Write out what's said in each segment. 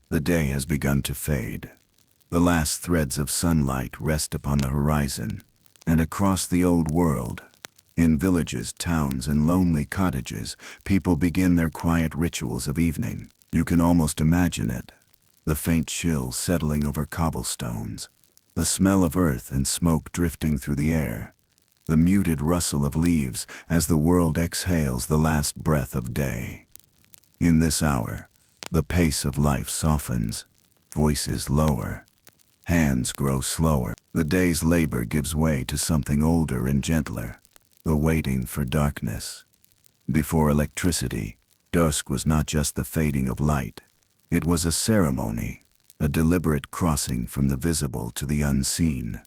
The day has begun to fade. The last threads of sunlight rest upon the horizon, and across the old world, in villages, towns, and lonely cottages, people begin their quiet rituals of evening. You can almost imagine it. The faint chill settling over cobblestones, the smell of earth and smoke drifting through the air, the muted rustle of leaves as the world exhales the last breath of day. In this hour, the pace of life softens, voices lower, hands grow slower. The day's labor gives way to something older and gentler, the waiting for darkness. Before electricity, dusk was not just the fading of light. It was a ceremony, a deliberate crossing from the visible to the unseen.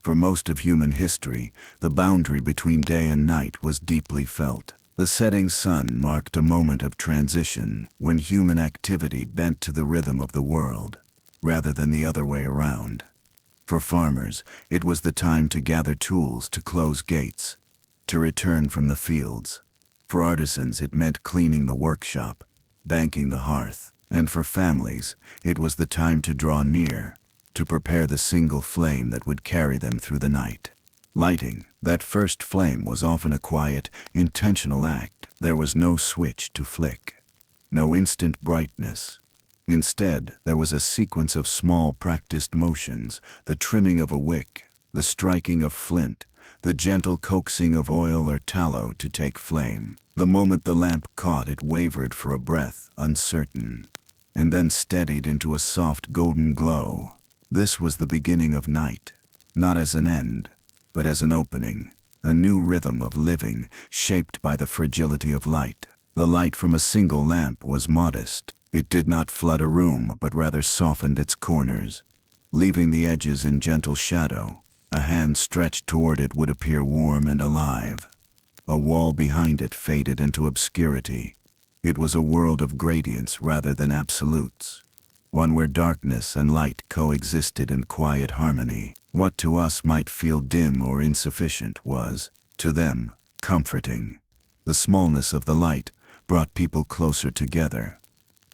For most of human history, the boundary between day and night was deeply felt. The setting sun marked a moment of transition when human activity bent to the rhythm of the world, rather than the other way around. For farmers, it was the time to gather tools to close gates, to return from the fields. For artisans, it meant cleaning the workshop, banking the hearth. And for families, it was the time to draw near, to prepare the single flame that would carry them through the night. Lighting that first flame was often a quiet, intentional act. There was no switch to flick, no instant brightness. Instead, there was a sequence of small practiced motions, the trimming of a wick, the striking of flint, the gentle coaxing of oil or tallow to take flame. The moment the lamp caught, it wavered for a breath, uncertain, and then steadied into a soft golden glow. This was the beginning of night, not as an end, but as an opening, a new rhythm of living shaped by the fragility of light. The light from a single lamp was modest. It did not flood a room, but rather softened its corners, leaving the edges in gentle shadow. A hand stretched toward it would appear warm and alive. A wall behind it faded into obscurity. It was a world of gradients rather than absolutes, one where darkness and light coexisted in quiet harmony. What to us might feel dim or insufficient was, to them, comforting. The smallness of the light brought people closer together.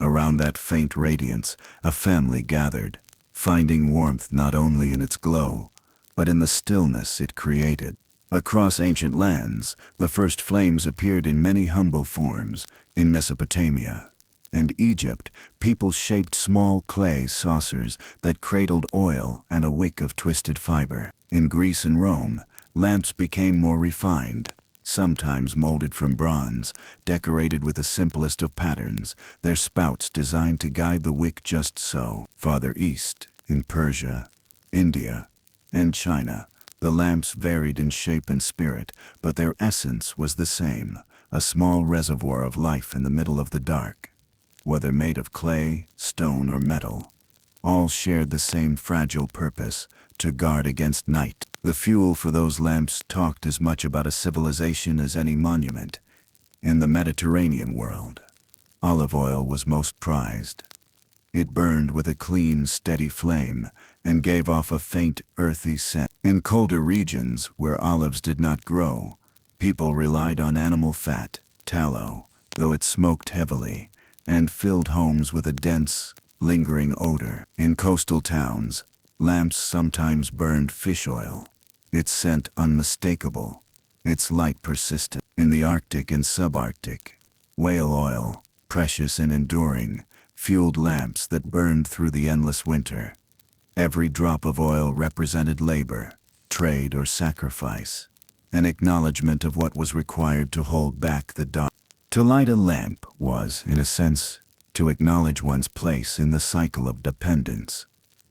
Around that faint radiance, a family gathered, finding warmth not only in its glow, but in the stillness it created. Across ancient lands, the first flames appeared in many humble forms. In Mesopotamia and Egypt, people shaped small clay saucers that cradled oil and a wick of twisted fiber. In Greece and Rome, lamps became more refined, sometimes molded from bronze, decorated with the simplest of patterns, their spouts designed to guide the wick just so. Farther east, in Persia, India, and China, the lamps varied in shape and spirit, but their essence was the same, a small reservoir of life in the middle of the dark. Whether made of clay, stone, or metal, all shared the same fragile purpose, to guard against night. The fuel for those lamps talked as much about a civilization as any monument. In the Mediterranean world, olive oil was most prized. It burned with a clean, steady flame and gave off a faint, earthy scent. In colder regions where olives did not grow, people relied on animal fat, tallow, though it smoked heavily, and filled homes with a dense, lingering odor. In coastal towns, lamps sometimes burned fish oil, its scent unmistakable, its light persistent. In the Arctic and subarctic, whale oil, precious and enduring, fueled lamps that burned through the endless winter. Every drop of oil represented labor, trade, or sacrifice, an acknowledgement of what was required to hold back the dark. To light a lamp was, in a sense, to acknowledge one's place in the cycle of dependence.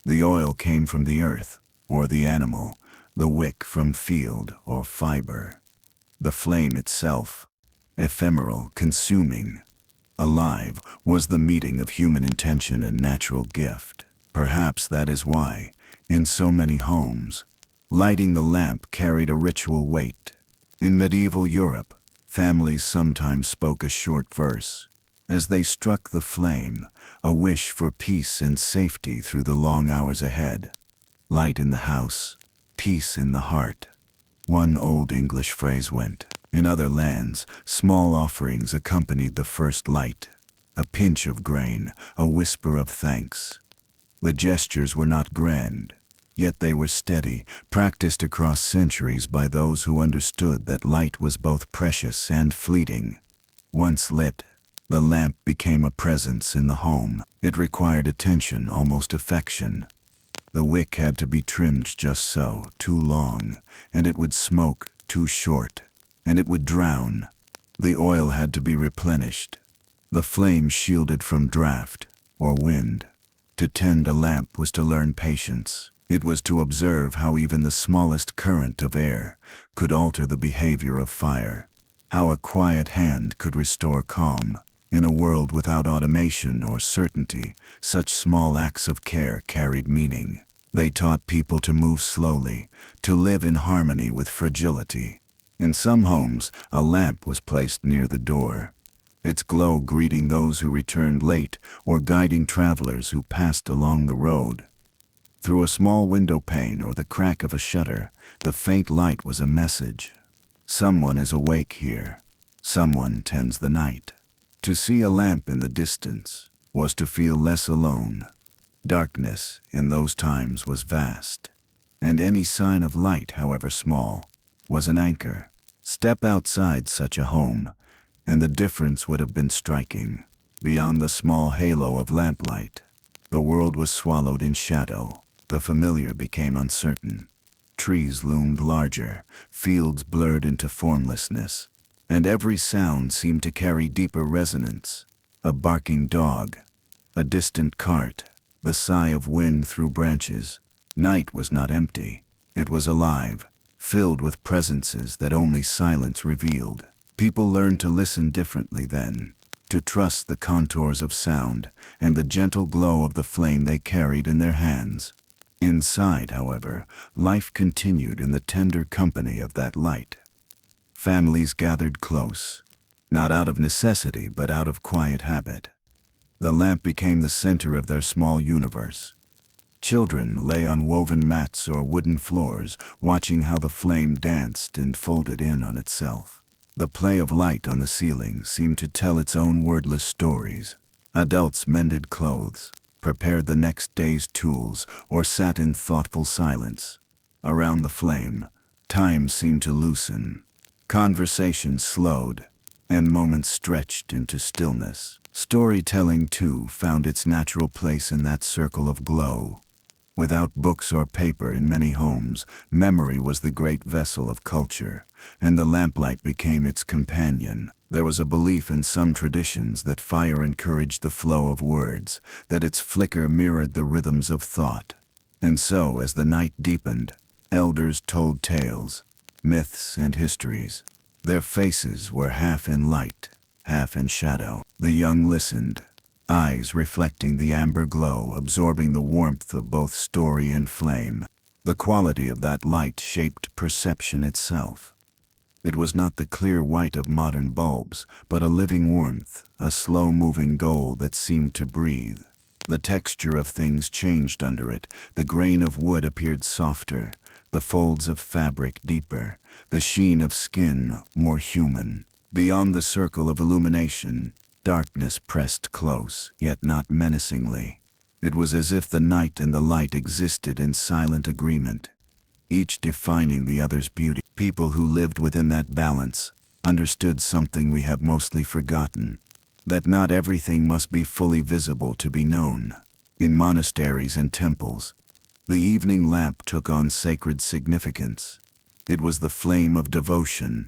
The oil came from the earth, or the animal, the wick from field or fiber. The flame itself, ephemeral, consuming, alive, was the meeting of human intention and natural gift. Perhaps that is why, in so many homes, lighting the lamp carried a ritual weight. In medieval Europe, families sometimes spoke a short verse as they struck the flame, a wish for peace and safety through the long hours ahead. Light in the house, peace in the heart. One old English phrase went. In other lands, small offerings accompanied the first light, a pinch of grain, a whisper of thanks. The gestures were not grand, yet they were steady, practiced across centuries by those who understood that light was both precious and fleeting. Once lit, the lamp became a presence in the home. It required attention, almost affection. The wick had to be trimmed just so, too long, and it would smoke, too short, and it would drown. The oil had to be replenished, the flame shielded from draft or wind. To tend a lamp was to learn patience. It was to observe how even the smallest current of air could alter the behavior of fire, how a quiet hand could restore calm. In a world without automation or certainty, such small acts of care carried meaning. They taught people to move slowly, to live in harmony with fragility. In some homes, a lamp was placed near the door, its glow greeting those who returned late or guiding travelers who passed along the road. Through a small window pane or the crack of a shutter, the faint light was a message. Someone is awake here. Someone tends the night. To see a lamp in the distance was to feel less alone. Darkness in those times was vast, and any sign of light, however small, was an anchor. Step outside such a home, and the difference would have been striking. Beyond the small halo of lamplight, the world was swallowed in shadow. The familiar became uncertain. Trees loomed larger, fields blurred into formlessness, and every sound seemed to carry deeper resonance. A barking dog, a distant cart, the sigh of wind through branches. Night was not empty. It was alive, filled with presences that only silence revealed. People learned to listen differently then, to trust the contours of sound and the gentle glow of the flame they carried in their hands. Inside, however, life continued in the tender company of that light. Families gathered close, not out of necessity but out of quiet habit. The lamp became the center of their small universe. Children lay on woven mats or wooden floors, watching how the flame danced and folded in on itself. The play of light on the ceiling seemed to tell its own wordless stories. Adults mended clothes, prepared the next day's tools, or sat in thoughtful silence. Around the flame, time seemed to loosen. Conversation slowed, and moments stretched into stillness. Storytelling, too, found its natural place in that circle of glow. Without books or paper in many homes, memory was the great vessel of culture, and the lamplight became its companion. There was a belief in some traditions that fire encouraged the flow of words, that its flicker mirrored the rhythms of thought. And so, as the night deepened, elders told tales, myths and histories. Their faces were half in light, half in shadow. The young listened, eyes reflecting the amber glow, absorbing the warmth of both story and flame. The quality of that light shaped perception itself. It was not the clear white of modern bulbs, but a living warmth, a slow-moving gold that seemed to breathe. The texture of things changed under it. The grain of wood appeared softer, the folds of fabric deeper, the sheen of skin more human. Beyond the circle of illumination, darkness pressed close, yet not menacingly. It was as if the night and the light existed in silent agreement, each defining the other's beauty. People who lived within that balance understood something we have mostly forgotten, that not everything must be fully visible to be known. In monasteries and temples, the evening lamp took on sacred significance. It was the flame of devotion,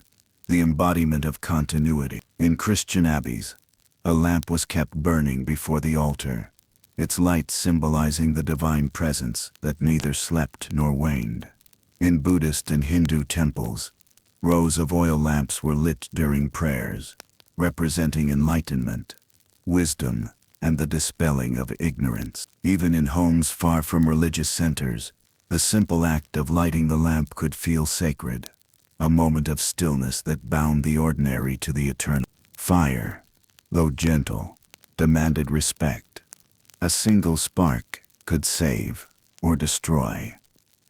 the embodiment of continuity. In Christian abbeys, a lamp was kept burning before the altar, its light symbolizing the divine presence that neither slept nor waned. In Buddhist and Hindu temples, rows of oil lamps were lit during prayers, representing enlightenment, wisdom, and the dispelling of ignorance. Even in homes far from religious centers, the simple act of lighting the lamp could feel sacred, a moment of stillness that bound the ordinary to the eternal. Fire, though gentle, demanded respect. A single spark could save or destroy.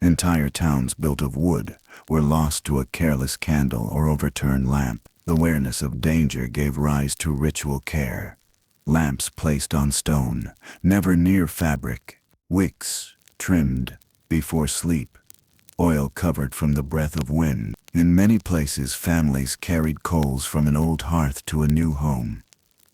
Entire towns built of wood were lost to a careless candle or overturned lamp. The awareness of danger gave rise to ritual care. lamps placed on stone, never near fabric, wicks trimmed before sleep, oil covered from the breath of wind. In many places, families carried coals from an old hearth to a new home,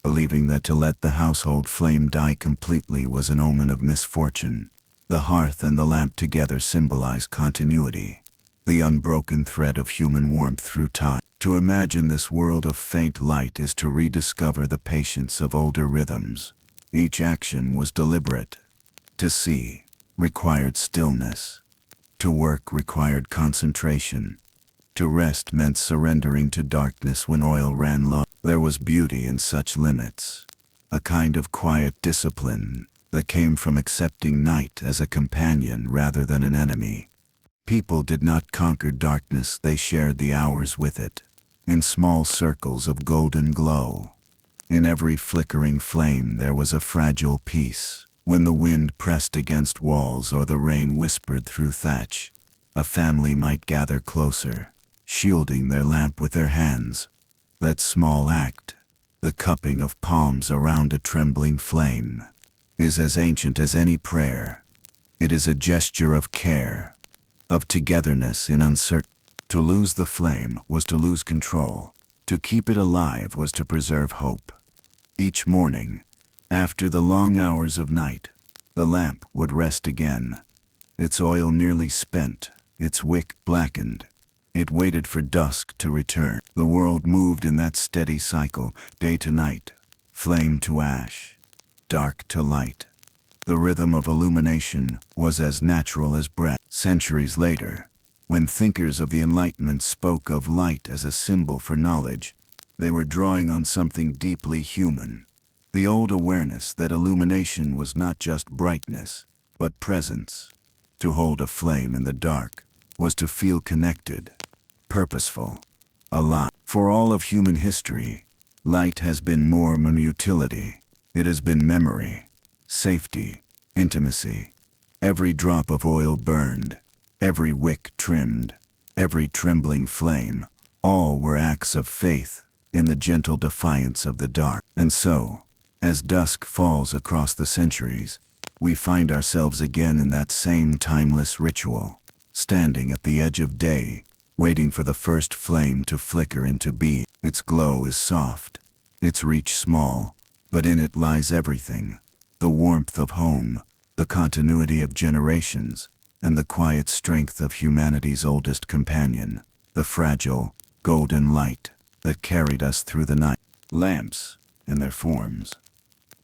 believing that to let the household flame die completely was an omen of misfortune. The hearth and the lamp together symbolize continuity, the unbroken thread of human warmth through time. To imagine this world of faint light is to rediscover the patience of older rhythms. Each action was deliberate. To see required stillness. To work required concentration. To rest meant surrendering to darkness when oil ran low. There was beauty in such limits, a kind of quiet discipline that came from accepting night as a companion rather than an enemy. People did not conquer darkness, they shared the hours with it, in small circles of golden glow. In every flickering flame there was a fragile peace. When the wind pressed against walls or the rain whispered through thatch, a family might gather closer, shielding their lamp with their hands. That small act, the cupping of palms around a trembling flame, is as ancient as any prayer. It is a gesture of care, of togetherness in uncertainty. To lose the flame was to lose control. To keep it alive was to preserve hope. Each morning, after the long hours of night, the lamp would rest again, its oil nearly spent, its wick blackened. It waited for dusk to return. The world moved in that steady cycle, day to night, flame to ash, dark to light. The rhythm of illumination was as natural as breath. Centuries later, when thinkers of the Enlightenment spoke of light as a symbol for knowledge, they were drawing on something deeply human. The old awareness that illumination was not just brightness, but presence. To hold a flame in the dark was to feel connected, purposeful, alive. For all of human history, light has been more than utility. It has been memory, safety, intimacy. Every drop of oil burned, every wick trimmed, every trembling flame, all were acts of faith in the gentle defiance of the dark. And so, as dusk falls across the centuries, we find ourselves again in that same timeless ritual, standing at the edge of day, waiting for the first flame to flicker into being. Its glow is soft, its reach small, but in it lies everything: the warmth of home, the continuity of generations, and the quiet strength of humanity's oldest companion, the fragile, golden light that carried us through the night. Lamps and their forms.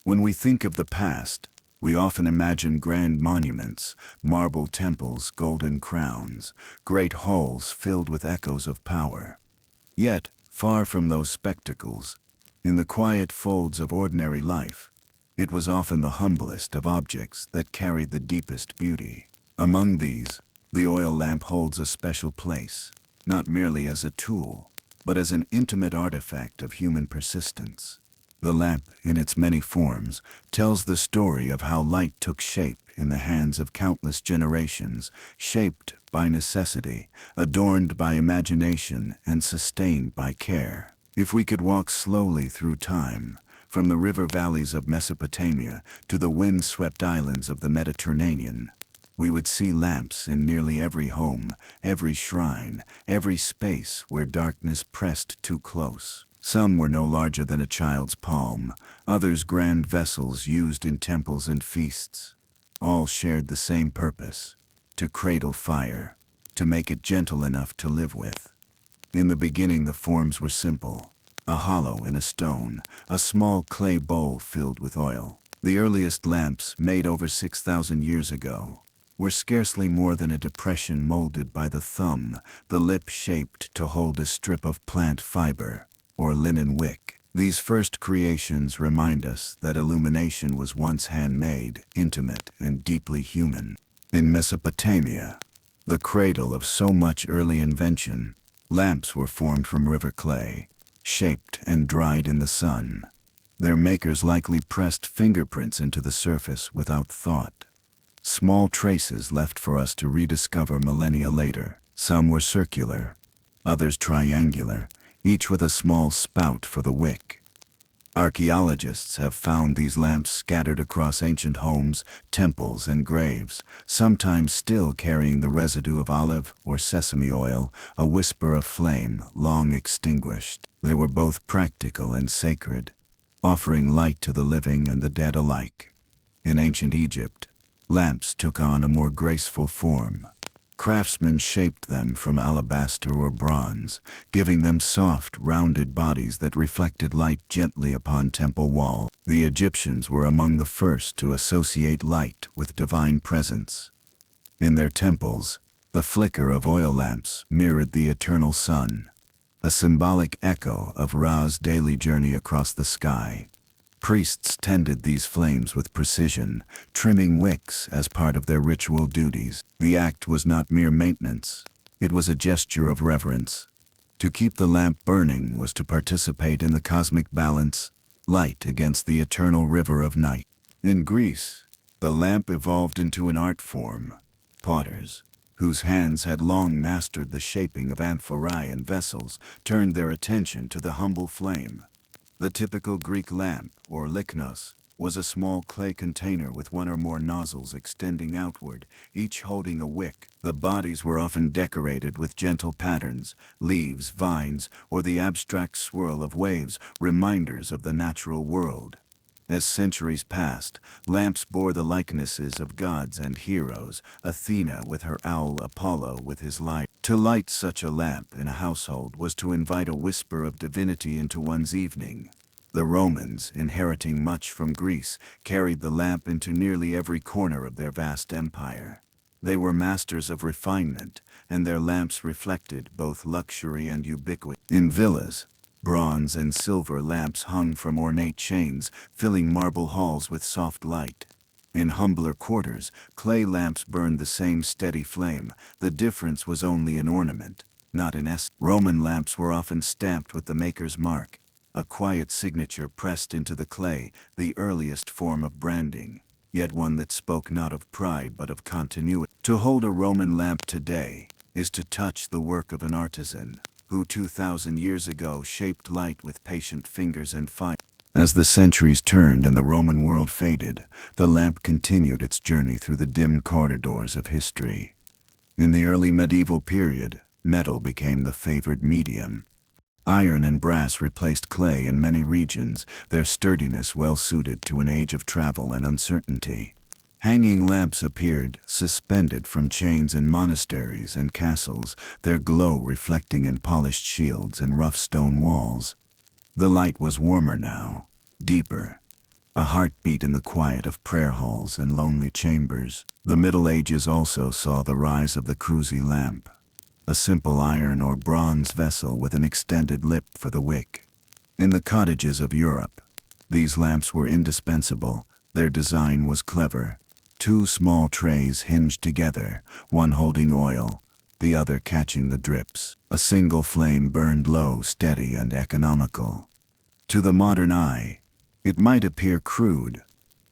When we think of the past, we often imagine grand monuments, marble temples, golden crowns, great halls filled with echoes of power. Yet, far from those spectacles, in the quiet folds of ordinary life, it was often the humblest of objects that carried the deepest beauty. Among these, the oil lamp holds a special place, not merely as a tool, but as an intimate artifact of human persistence. The lamp, in its many forms, tells the story of how light took shape in the hands of countless generations, shaped by necessity, adorned by imagination, and sustained by care. If we could walk slowly through time, from the river valleys of Mesopotamia to the wind-swept islands of the Mediterranean, we would see lamps in nearly every home, every shrine, every space where darkness pressed too close. Some were no larger than a child's palm, others grand vessels used in temples and feasts. All shared the same purpose: to cradle fire, to make it gentle enough to live with. In the beginning the forms were simple: a hollow in a stone, a small clay bowl filled with oil. The earliest lamps, made over 6,000 years ago, were scarcely more than a depression molded by the thumb, the lip shaped to hold a strip of plant fiber or linen wick. These first creations remind us that illumination was once handmade, intimate, and deeply human. In Mesopotamia, the cradle of so much early invention, lamps were formed from river clay, shaped and dried in the sun. Their makers likely pressed fingerprints into the surface without thought. Small traces left for us to rediscover millennia later. Some were circular, others triangular, each with a small spout for the wick. Archaeologists have found these lamps scattered across ancient homes, temples, and graves, sometimes still carrying the residue of olive or sesame oil, a whisper of flame long extinguished. They were both practical and sacred, offering light to the living and the dead alike. In ancient Egypt, lamps took on a more graceful form. Craftsmen shaped them from alabaster or bronze, giving them soft, rounded bodies that reflected light gently upon temple walls. The Egyptians were among the first to associate light with divine presence. In their temples, the flicker of oil lamps mirrored the eternal sun, a symbolic echo of Ra's daily journey across the sky. Priests tended these flames with precision, trimming wicks as part of their ritual duties. The act was not mere maintenance. It was a gesture of reverence. To keep the lamp burning was to participate in the cosmic balance, light against the eternal river of night. In Greece, the lamp evolved into an art form. Potters, whose hands had long mastered the shaping of amphorae and vessels, turned their attention to the humble flame. The typical Greek lamp, or licnos, was a small clay container with one or more nozzles extending outward, each holding a wick. The bodies were often decorated with gentle patterns, leaves, vines, or the abstract swirl of waves, reminders of the natural world. As centuries passed, lamps bore the likenesses of gods and heroes, Athena with her owl, Apollo with his light. To light such a lamp in a household was to invite a whisper of divinity into one's evening. The Romans, inheriting much from Greece, carried the lamp into nearly every corner of their vast empire. They were masters of refinement, and their lamps reflected both luxury and ubiquity. In villas, bronze and silver lamps hung from ornate chains, filling marble halls with soft light. In humbler quarters, clay lamps burned the same steady flame. The difference was only in ornament, not in essence. Roman lamps were often stamped with the maker's mark, a quiet signature pressed into the clay, the earliest form of branding, yet one that spoke not of pride but of continuity. To hold a Roman lamp today is to touch the work of an artisan, who 2,000 years ago shaped light with patient fingers and fire. As the centuries turned and the Roman world faded, the lamp continued its journey through the dim corridors of history. In the early medieval period, metal became the favored medium. Iron and brass replaced clay in many regions, their sturdiness well suited to an age of travel and uncertainty. Hanging lamps appeared, suspended from chains in monasteries and castles, their glow reflecting in polished shields and rough stone walls. The light was warmer now, deeper, a heartbeat in the quiet of prayer halls and lonely chambers. The Middle Ages also saw the rise of the cruzy lamp, a simple iron or bronze vessel with an extended lip for the wick. In the cottages of Europe, these lamps were indispensable. Their design was clever. Two small trays hinged together, one holding oil, the other catching the drips. A single flame burned low, steady, and economical. To the modern eye, it might appear crude,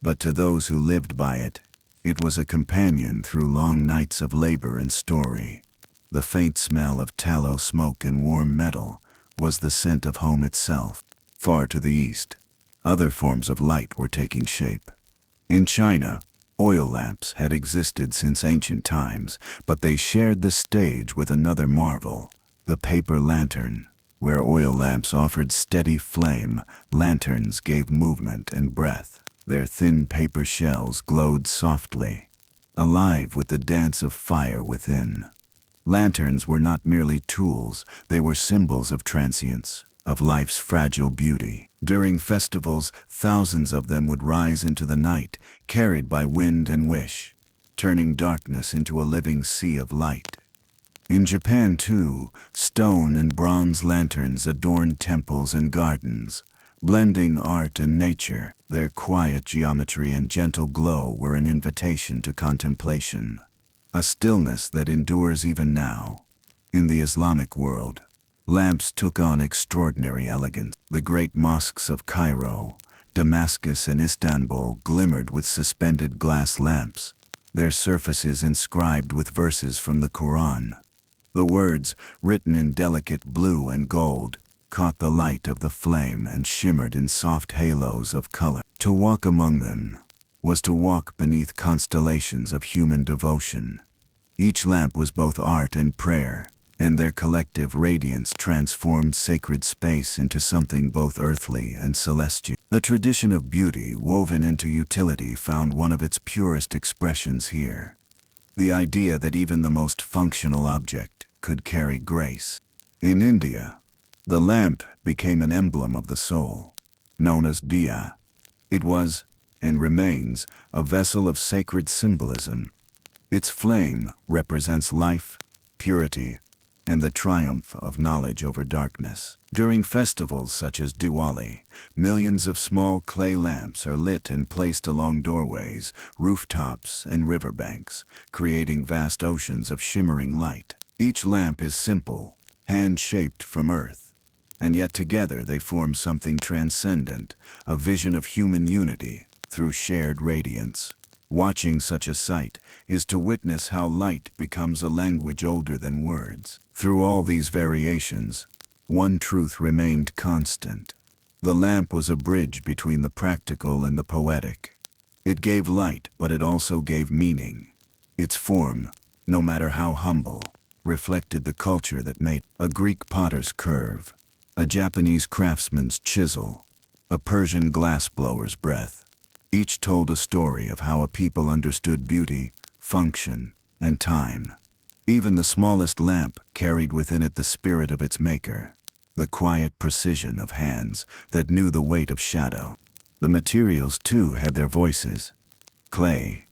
but to those who lived by it, it was a companion through long nights of labor and story. The faint smell of tallow smoke and warm metal was the scent of home itself. Far to the east, other forms of light were taking shape. In China, oil lamps had existed since ancient times, but they shared the stage with another marvel, the paper lantern. Where oil lamps offered steady flame, lanterns gave movement and breath. Their thin paper shells glowed softly, alive with the dance of fire within. Lanterns were not merely tools, they were symbols of transience, of life's fragile beauty. During festivals, thousands of them would rise into the night, carried by wind and wish, turning darkness into a living sea of light. In Japan, too, stone and bronze lanterns adorned temples and gardens, blending art and nature. Their quiet geometry and gentle glow were an invitation to contemplation, a stillness that endures even now. In the Islamic world, lamps took on extraordinary elegance. The great mosques of Cairo, Damascus, and Istanbul glimmered with suspended glass lamps, their surfaces inscribed with verses from the Quran. The words, written in delicate blue and gold, caught the light of the flame and shimmered in soft halos of color. To walk among them was to walk beneath constellations of human devotion. Each lamp was both art and prayer, and their collective radiance transformed sacred space into something both earthly and celestial. The tradition of beauty woven into utility found one of its purest expressions here. The idea that even the most functional object could carry grace. In India, the lamp became an emblem of the soul, known as diya. It was, and remains, a vessel of sacred symbolism. Its flame represents life, purity, and the triumph of knowledge over darkness. During festivals such as Diwali, millions of small clay lamps are lit and placed along doorways, rooftops, and riverbanks, creating vast oceans of shimmering light. Each lamp is simple, hand-shaped from earth, and yet together they form something transcendent, a vision of human unity through shared radiance. Watching such a sight is to witness how light becomes a language older than words. Through all these variations, one truth remained constant. The lamp was a bridge between the practical and the poetic. It gave light, but it also gave meaning. Its form, no matter how humble, reflected the culture that made a Greek potter's curve, a Japanese craftsman's chisel, a Persian glassblower's breath. Each told a story of how a people understood beauty, function, and time. Even the smallest lamp carried within it the spirit of its maker, the quiet precision of hands that knew the weight of shadow. The materials, too, had their voices. Clay,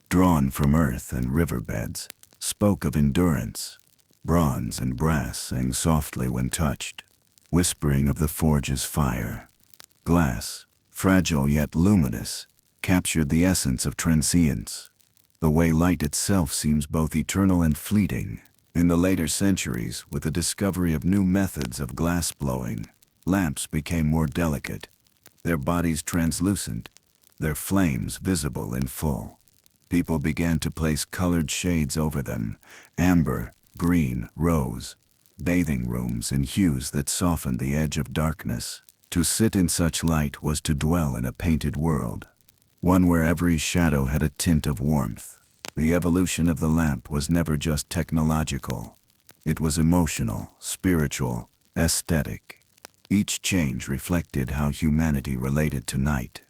drawn from earth and riverbeds, spoke of endurance. Bronze and brass sang softly when touched, whispering of the forge's fire. Glass, fragile yet luminous, captured the essence of transience, the way light itself seems both eternal and fleeting. In the later centuries, with the discovery of new methods of glass blowing, lamps became more delicate, their bodies translucent, their flames visible in full. People began to place colored shades over them, amber, green, rose, bathing rooms in hues that softened the edge of darkness. To sit in such light was to dwell in a painted world, one where every shadow had a tint of warmth. The evolution of the lamp was never just technological. It was emotional, spiritual, aesthetic. Each change reflected how humanity related to night.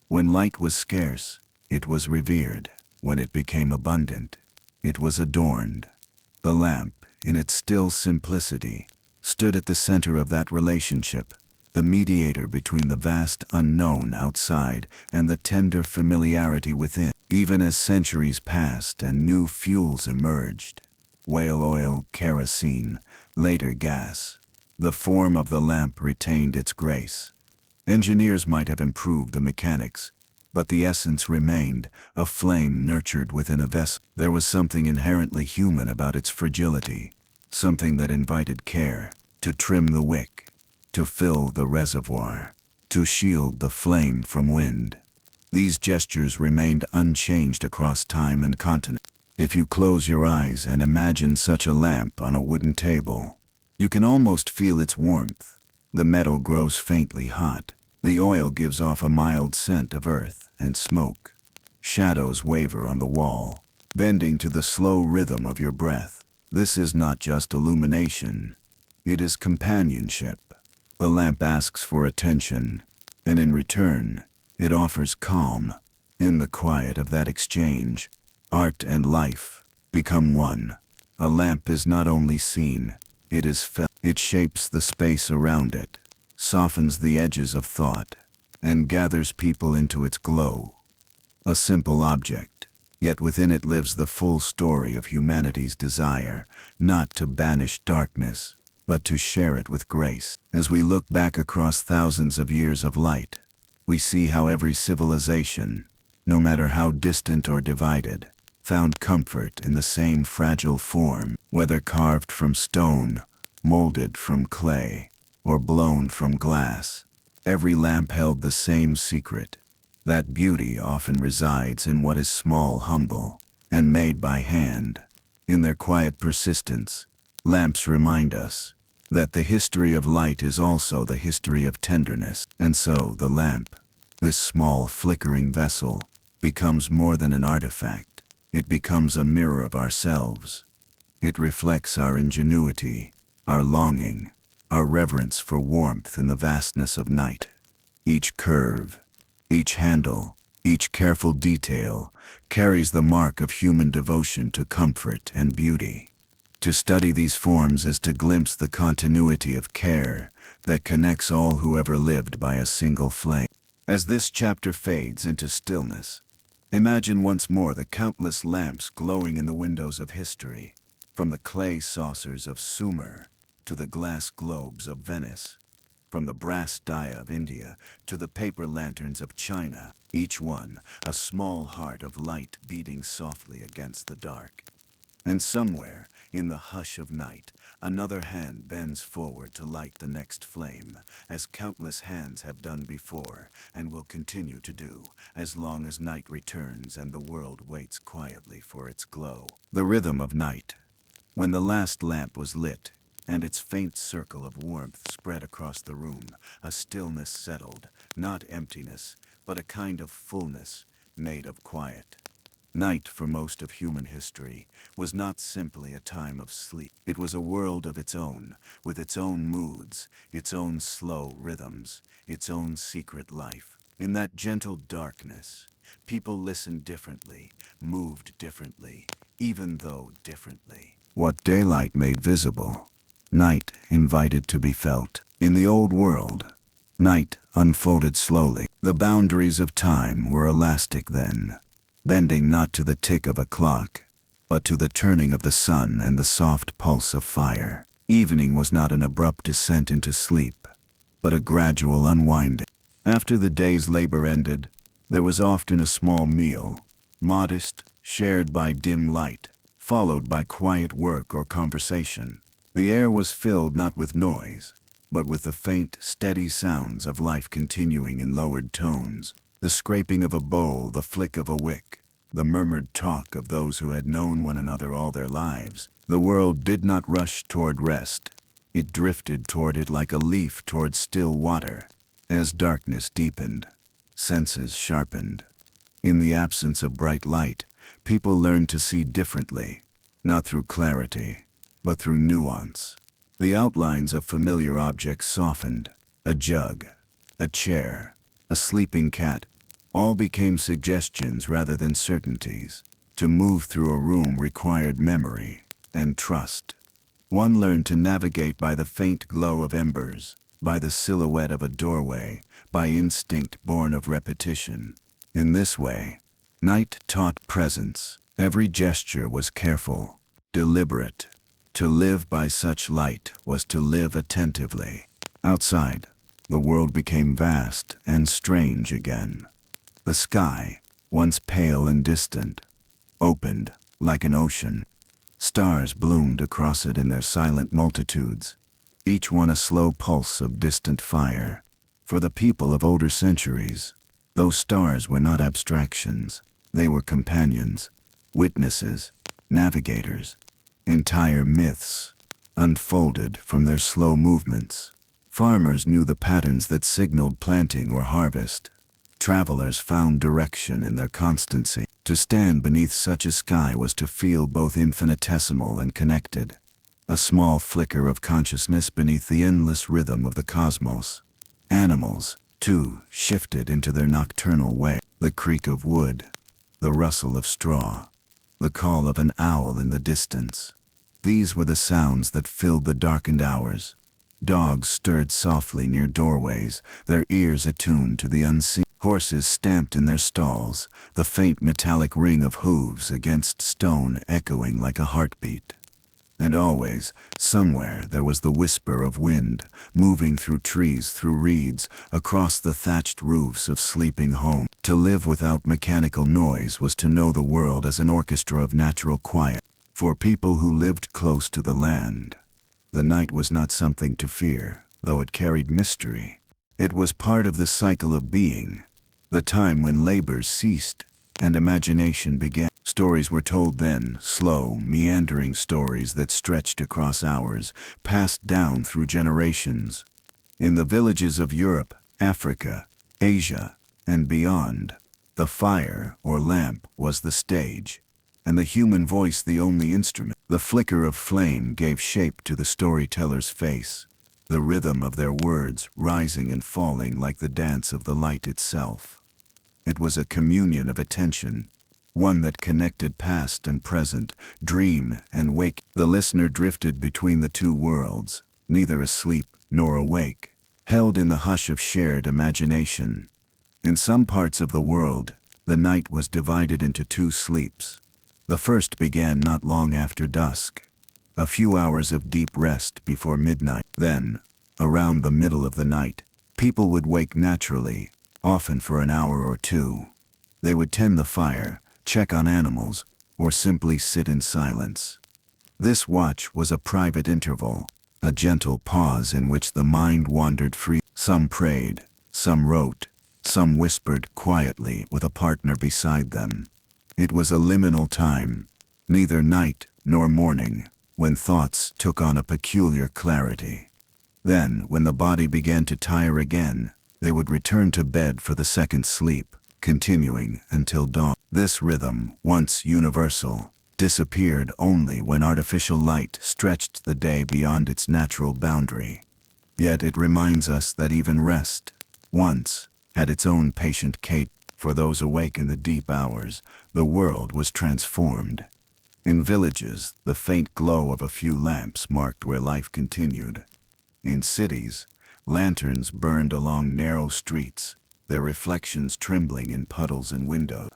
When light was scarce, it was revered. When it became abundant, it was adorned. The lamp, in its still simplicity, stood at the center of that relationship, the mediator between the vast unknown outside and the tender familiarity within. Even as centuries passed and new fuels emerged, whale oil, kerosene, later gas, the form of the lamp retained its grace. Engineers might have improved the mechanics, but the essence remained, a flame nurtured within a vessel. There was something inherently human about its fragility, something that invited care, to trim the wick, to fill the reservoir, to shield the flame from wind. These gestures remained unchanged across time and continent. If you close your eyes and imagine such a lamp on a wooden table, you can almost feel its warmth. The metal grows faintly hot. The oil gives off a mild scent of earth and smoke. Shadows waver on the wall, bending to the slow rhythm of your breath. This is not just illumination. It is companionship. The lamp asks for attention, and in return, it offers calm. In the quiet of that exchange, art and life become one. A lamp is not only seen, it is felt. It shapes the space around it, softens the edges of thought, and gathers people into its glow. A simple object, yet within it lives the full story of humanity's desire, not to banish darkness, but to share it with grace. As we look back across thousands of years of light, we see how every civilization, no matter how distant or divided, found comfort in the same fragile form, whether carved from stone, molded from clay, or blown from glass. Every lamp held the same secret, that beauty often resides in what is small, humble, and made by hand. In their quiet persistence, lamps remind us, that the history of light is also the history of tenderness. And so the lamp, this small flickering vessel, becomes more than an artifact. It becomes a mirror of ourselves. It reflects our ingenuity, our longing, our reverence for warmth in the vastness of night. Each curve, each handle, each careful detail carries the mark of human devotion to comfort and beauty. To study these forms is to glimpse the continuity of care that connects all who ever lived by a single flame. As this chapter fades into stillness, imagine once more the countless lamps glowing in the windows of history, from the clay saucers of Sumer to the glass globes of Venice, from the brass dia of India to the paper lanterns of China, each one a small heart of light beating softly against the dark. And somewhere, in the hush of night, another hand bends forward to light the next flame, as countless hands have done before and will continue to do, as long as night returns and the world waits quietly for its glow. The rhythm of night. When the last lamp was lit, and its faint circle of warmth spread across the room, a stillness settled, not emptiness, but a kind of fullness made of quiet. Night, for most of human history, was not simply a time of sleep. It was a world of its own, with its own moods, its own slow rhythms, its own secret life. In that gentle darkness, people listened differently, moved differently, even though differently. What daylight made visible, night invited to be felt. In the old world, night unfolded slowly. The boundaries of time were elastic then, bending not to the tick of a clock, but to the turning of the sun and the soft pulse of fire. Evening was not an abrupt descent into sleep, but a gradual unwinding. After the day's labor ended, there was often a small meal, modest, shared by dim light, followed by quiet work or conversation. The air was filled not with noise, but with the faint, steady sounds of life continuing in lowered tones. The scraping of a bowl, the flick of a wick, the murmured talk of those who had known one another all their lives. The world did not rush toward rest. It drifted toward it like a leaf toward still water. As darkness deepened, senses sharpened. In the absence of bright light, people learned to see differently, not through clarity, but through nuance. The outlines of familiar objects softened. A jug, a chair, a sleeping cat, all became suggestions rather than certainties. To move through a room required memory and trust. One learned to navigate by the faint glow of embers, by the silhouette of a doorway, by instinct born of repetition. In this way, night taught presence. Every gesture was careful, deliberate. To live by such light was to live attentively. Outside, the world became vast and strange again. The sky, once pale and distant, opened like an ocean. Stars bloomed across it in their silent multitudes, each one a slow pulse of distant fire. For the people of older centuries, those stars were not abstractions. They were companions, witnesses, navigators. Entire myths unfolded from their slow movements. Farmers knew the patterns that signaled planting or harvest. Travelers found direction in their constancy. To stand beneath such a sky was to feel both infinitesimal and connected, a small flicker of consciousness beneath the endless rhythm of the cosmos. Animals, too, shifted into their nocturnal way. The creak of wood, the rustle of straw, the call of an owl in the distance. These were the sounds that filled the darkened hours. Dogs stirred softly near doorways, their ears attuned to the unseen. Horses stamped in their stalls, the faint metallic ring of hooves against stone echoing like a heartbeat. And always, somewhere, there was the whisper of wind, moving through trees, through reeds, across the thatched roofs of sleeping homes. To live without mechanical noise was to know the world as an orchestra of natural quiet. For people who lived close to the land, the night was not something to fear, though it carried mystery. It was part of the cycle of being, the time when labors ceased and imagination began. Stories were told then, slow, meandering stories that stretched across hours, passed down through generations. In the villages of Europe, Africa, Asia, and beyond, the fire or lamp was the stage, and the human voice the only instrument. The flicker of flame gave shape to the storyteller's face, the rhythm of their words rising and falling like the dance of the light itself. It was a communion of attention, one that connected past and present, dream and wake. The listener drifted between the two worlds, neither asleep nor awake, held in the hush of shared imagination. In some parts of the world, the night was divided into two sleeps. The first began not long after dusk, a few hours of deep rest before midnight. Then, around the middle of the night, people would wake naturally, often for an hour or two. They would tend the fire, check on animals, or simply sit in silence. This watch was a private interval, a gentle pause in which the mind wandered free. Some prayed, some wrote, some whispered quietly with a partner beside them. It was a liminal time, neither night nor morning, when thoughts took on a peculiar clarity. Then, when the body began to tire again, they would return to bed for the second sleep, continuing until dawn. This rhythm, once universal, disappeared only when artificial light stretched the day beyond its natural boundary. Yet it reminds us that even rest, once, had its own patient cadence. For those awake in the deep hours, the world was transformed. In villages, the faint glow of a few lamps marked where life continued. In cities, lanterns burned along narrow streets, their reflections trembling in puddles and windows.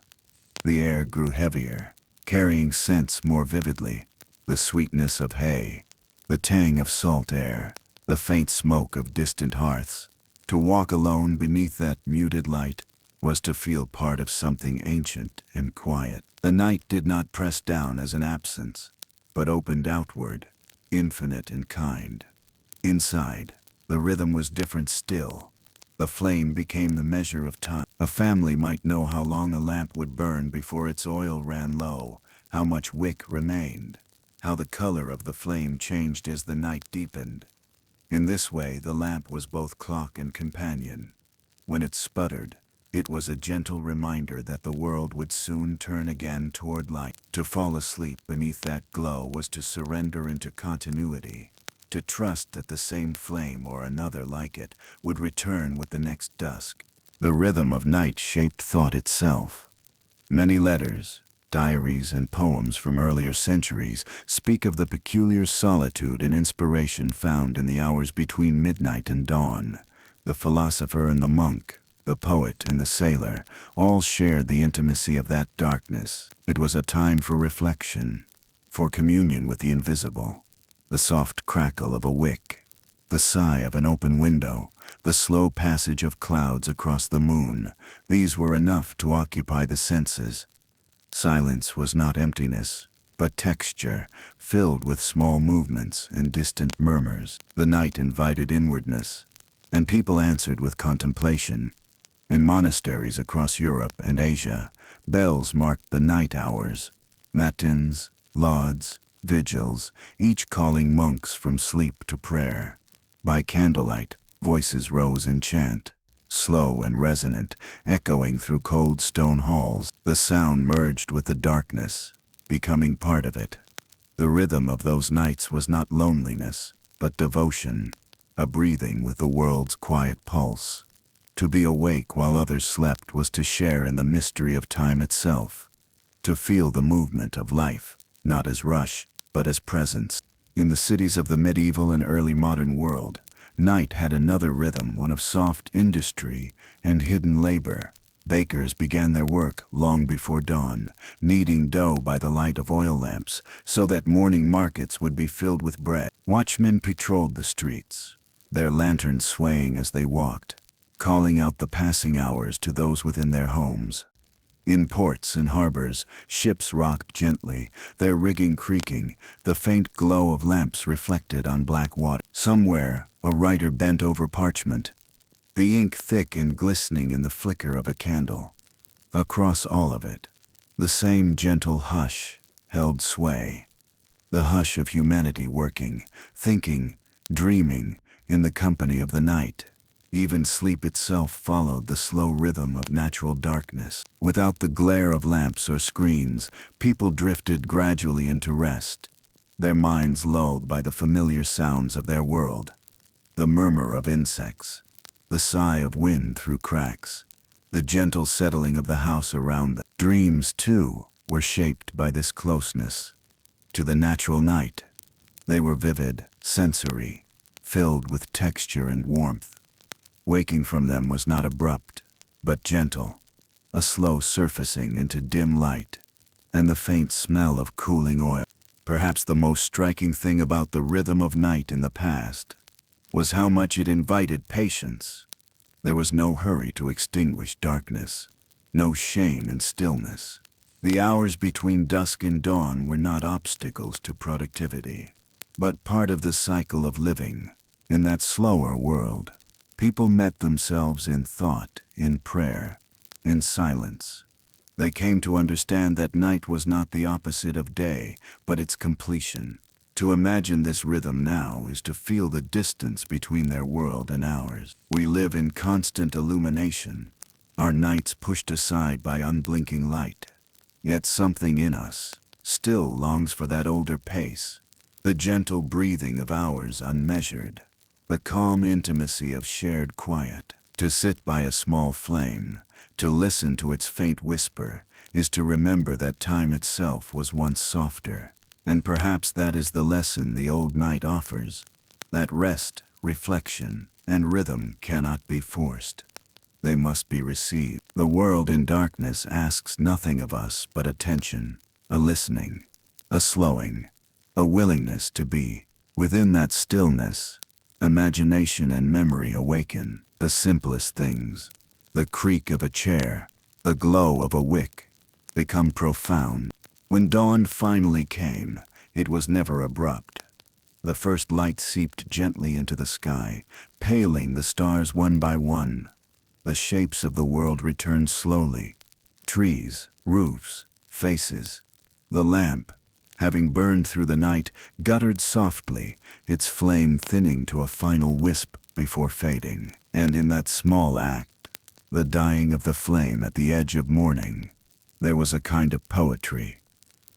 The air grew heavier, carrying scents more vividly, the sweetness of hay, the tang of salt air, the faint smoke of distant hearths. To walk alone beneath that muted light was to feel part of something ancient and quiet. The night did not press down as an absence, but opened outward, infinite and kind. Inside, the rhythm was different still. The flame became the measure of time. A family might know how long a lamp would burn before its oil ran low, how much wick remained, how the color of the flame changed as the night deepened. In this way, the lamp was both clock and companion. When it sputtered, it was a gentle reminder that the world would soon turn again toward light. To fall asleep beneath that glow was to surrender into continuity, to trust that the same flame or another like it would return with the next dusk. The rhythm of night shaped thought itself. Many letters, diaries, and poems from earlier centuries speak of the peculiar solitude and inspiration found in the hours between midnight and dawn. The philosopher and the monk, the poet and the sailor, all shared the intimacy of that darkness. It was a time for reflection, for communion with the invisible. The soft crackle of a wick, the sigh of an open window, the slow passage of clouds across the moon, these were enough to occupy the senses. Silence was not emptiness, but texture, filled with small movements and distant murmurs. The night invited inwardness, and people answered with contemplation. In monasteries across Europe and Asia, bells marked the night hours, matins, lauds, vigils, each calling monks from sleep to prayer. By candlelight, voices rose in chant, slow and resonant, echoing through cold stone halls. The sound merged with the darkness, becoming part of it. The rhythm of those nights was not loneliness, but devotion, a breathing with the world's quiet pulse. To be awake while others slept was to share in the mystery of time itself, to feel the movement of life, not as rush, but as presence. In the cities of the medieval and early modern world, night had another rhythm, one of soft industry and hidden labor. Bakers began their work long before dawn, kneading dough by the light of oil lamps, so that morning markets would be filled with bread. Watchmen patrolled the streets, their lanterns swaying as they walked, calling out the passing hours to those within their homes. In ports and harbors, ships rocked gently, their rigging creaking, the faint glow of lamps reflected on black water. Somewhere, a writer bent over parchment, the ink thick and glistening in the flicker of a candle. Across all of it, The same gentle hush held sway, the hush of humanity working, thinking, dreaming, in the company of the night. Even sleep itself followed the slow rhythm of natural darkness. Without the glare of lamps or screens, people drifted gradually into rest, their minds lulled by the familiar sounds of their world. The murmur of insects, the sigh of wind through cracks, the gentle settling of the house around them. Dreams, too, were shaped by this closeness to the natural night. They were vivid, sensory, filled with texture and warmth. Waking from them was not abrupt, but gentle, a slow surfacing into dim light, and the faint smell of cooling oil. Perhaps the most striking thing about the rhythm of night in the past was how much it invited patience. There was no hurry to extinguish darkness, no shame in stillness. The hours between dusk and dawn were not obstacles to productivity, but part of the cycle of living. In that slower world, people met themselves in thought, in prayer, in silence. They came to understand that night was not the opposite of day, but its completion. To imagine this rhythm now is to feel the distance between their world and ours. We live in constant illumination, our nights pushed aside by unblinking light. Yet something in us still longs for that older pace, the gentle breathing of hours unmeasured, the calm intimacy of shared quiet. To sit by a small flame, to listen to its faint whisper, is to remember that time itself was once softer. And perhaps that is the lesson the old night offers, that rest, reflection, and rhythm cannot be forced. They must be received. The world in darkness asks nothing of us but attention, a listening, a slowing, a willingness to be. Within that stillness, imagination and memory awaken. The simplest things, the creak of a chair, the glow of a wick, become profound. When dawn finally came, it was never abrupt. The first light seeped gently into the sky, paling the stars one by one. The shapes of the world returned slowly. Trees, roofs, faces. The lamp, having burned through the night, guttered softly, its flame thinning to a final wisp before fading. And in that small act, the dying of the flame at the edge of morning, there was a kind of poetry.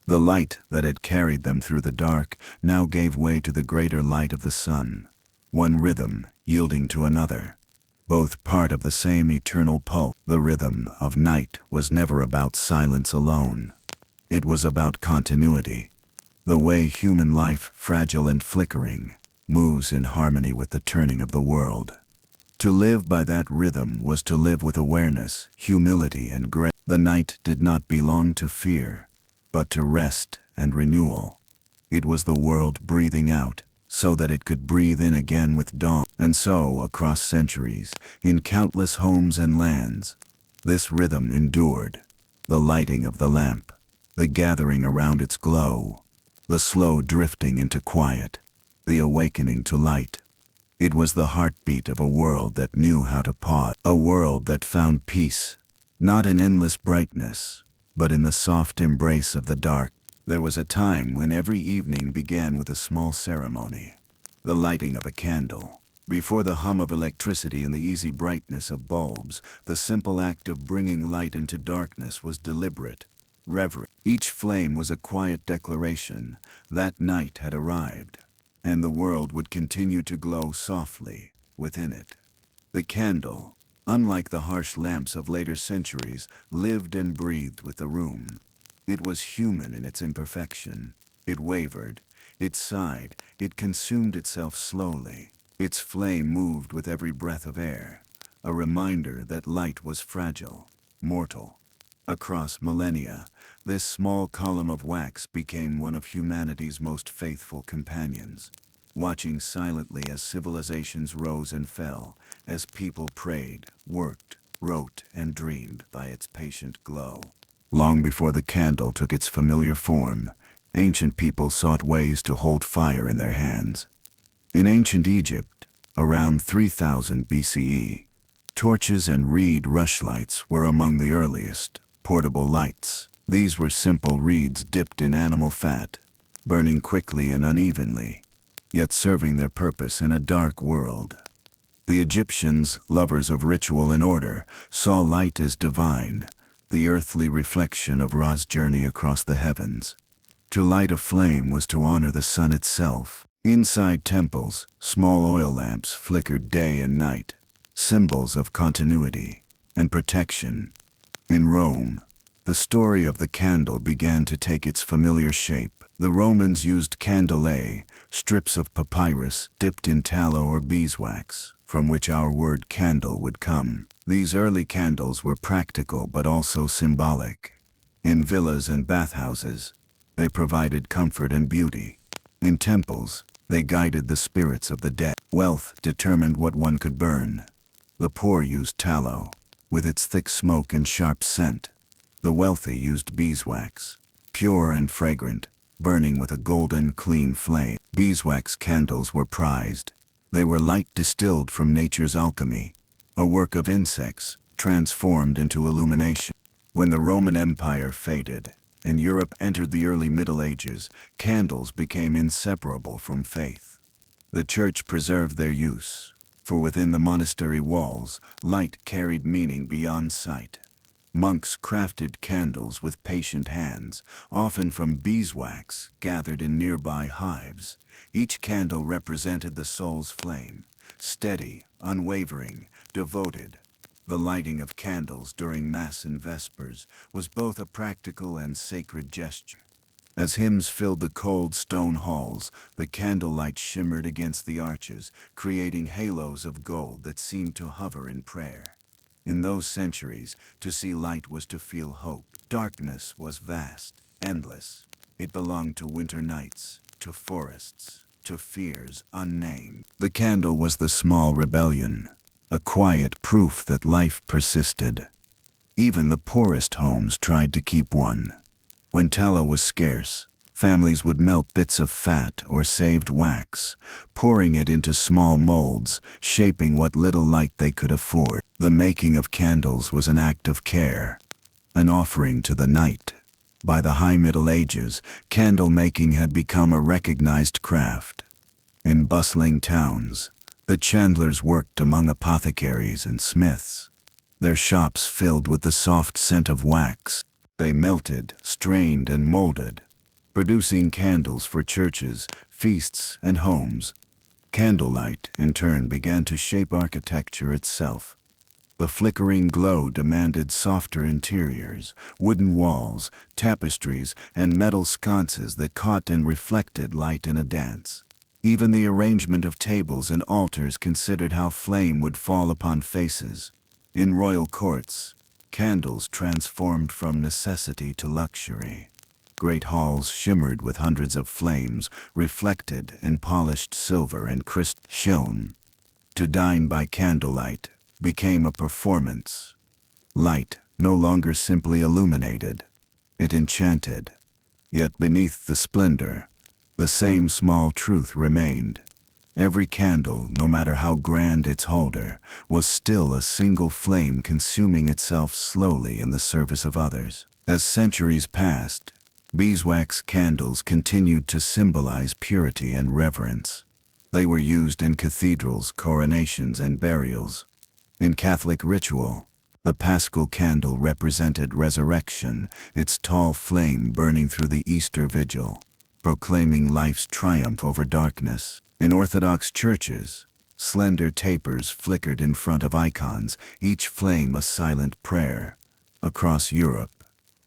The light that had carried them through the dark now gave way to the greater light of the sun, one rhythm yielding to another, both part of the same eternal pulse. The rhythm of night was never about silence alone. It was about continuity, the way human life, fragile and flickering, moves in harmony with the turning of the world. To live by that rhythm was to live with awareness, humility, and grace. The night did not belong to fear, but to rest and renewal. It was the world breathing out, so that it could breathe in again with dawn. And so, across centuries, in countless homes and lands, this rhythm endured. The lighting of the lamp, the gathering around its glow, the slow drifting into quiet, the awakening to light. It was the heartbeat of a world that knew how to pause, a world that found peace, not in endless brightness, but in the soft embrace of the dark. There was a time when every evening began with a small ceremony, the lighting of a candle. Before the hum of electricity and the easy brightness of bulbs, the simple act of bringing light into darkness was deliberate, reverent. Each flame was a quiet declaration that night had arrived, and the world would continue to glow softly within it. The candle, unlike the harsh lamps of later centuries, lived and breathed with the room. It was human in its imperfection. It wavered, it sighed, it consumed itself slowly. Its flame moved with every breath of air, a reminder that light was fragile, mortal. Across millennia, this small column of wax became one of humanity's most faithful companions, watching silently as civilizations rose and fell, as people prayed, worked, wrote, and dreamed by its patient glow. Long before the candle took its familiar form, ancient people sought ways to hold fire in their hands. In ancient Egypt, around 3000 BCE, torches and reed rushlights were among the earliest portable lights. These were simple reeds dipped in animal fat, burning quickly and unevenly, yet serving their purpose in a dark world. The Egyptians, lovers of ritual and order, saw light as divine, the earthly reflection of Ra's journey across the heavens. To light a flame was to honor the sun itself. Inside temples, small oil lamps flickered day and night, symbols of continuity and protection. In Rome, the story of the candle began to take its familiar shape. The Romans used candlelight, strips of papyrus dipped in tallow or beeswax, from which our word candle would come. These early candles were practical but also symbolic. In villas and bathhouses, they provided comfort and beauty. In temples, they guided the spirits of the dead. Wealth determined what one could burn. The poor used tallow, with its thick smoke and sharp scent. The wealthy used beeswax, pure and fragrant, burning with a golden, clean flame. Beeswax candles were prized. They were light distilled from nature's alchemy, a work of insects transformed into illumination. When the Roman Empire faded and Europe entered the early Middle Ages, candles became inseparable from faith. The Church preserved their use, for within the monastery walls, light carried meaning beyond sight. Monks crafted candles with patient hands, often from beeswax gathered in nearby hives. Each candle represented the soul's flame, steady, unwavering, devoted. The lighting of candles during Mass and Vespers was both a practical and sacred gesture. As hymns filled the cold stone halls, the candlelight shimmered against the arches, creating halos of gold that seemed to hover in prayer. In those centuries, to see light was to feel hope. Darkness was vast, endless. It belonged to winter nights, to forests, to fears unnamed. The candle was the small rebellion, a quiet proof that life persisted. Even the poorest homes tried to keep one. When tallow was scarce, families would melt bits of fat or saved wax, pouring it into small molds, shaping what little light they could afford. The making of candles was an act of care, an offering to the night. By the High Middle Ages, candle making had become a recognized craft. In bustling towns, the chandlers worked among apothecaries and smiths, their shops filled with the soft scent of wax. They melted, strained, and molded, producing candles for churches, feasts, and homes. Candlelight, in turn, began to shape architecture itself. The flickering glow demanded softer interiors, wooden walls, tapestries, and metal sconces that caught and reflected light in a dance. Even the arrangement of tables and altars considered how flame would fall upon faces. In royal courts, candles transformed from necessity to luxury. Great halls shimmered with hundreds of flames, reflected in polished silver and crystal. Shone. To dine by candlelight became a performance. Light no longer simply illuminated, it enchanted. Yet beneath the splendor, the same small truth remained. Every candle, no matter how grand its holder, was still a single flame consuming itself slowly in the service of others. As centuries passed, beeswax candles continued to symbolize purity and reverence. They were used in cathedrals, coronations, and burials. In Catholic ritual, the Paschal candle represented resurrection, its tall flame burning through the Easter vigil, proclaiming life's triumph over darkness. In Orthodox churches, slender tapers flickered in front of icons, each flame a silent prayer. Across Europe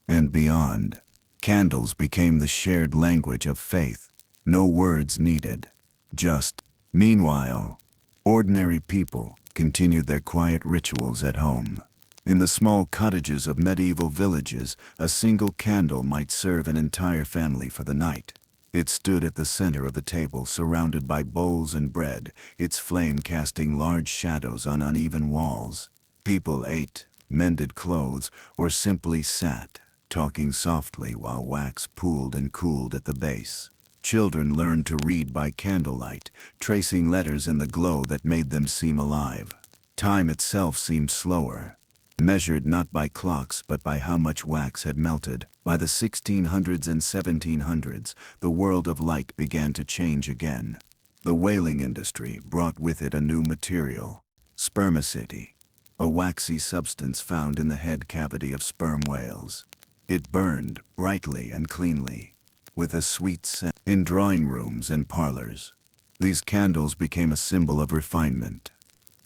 and beyond, candles became the shared language of faith. No words needed, just. Meanwhile, ordinary people continued their quiet rituals at home. In the small cottages of medieval villages, a single candle might serve an entire family for the night. It stood at the center of the table, surrounded by bowls and bread, its flame casting large shadows on uneven walls. People ate, mended clothes, or simply sat, talking softly while wax pooled and cooled at the base. Children learned to read by candlelight, tracing letters in the glow that made them seem alive. Time itself seemed slower. measured not by clocks but by how much wax had melted. By the 1600s and 1700s, the world of light began to change again. The whaling industry brought with it a new material, spermaceti, a waxy substance found in the head cavity of sperm whales. It burned brightly and cleanly, with a sweet scent. In drawing rooms and parlors, these candles became a symbol of refinement.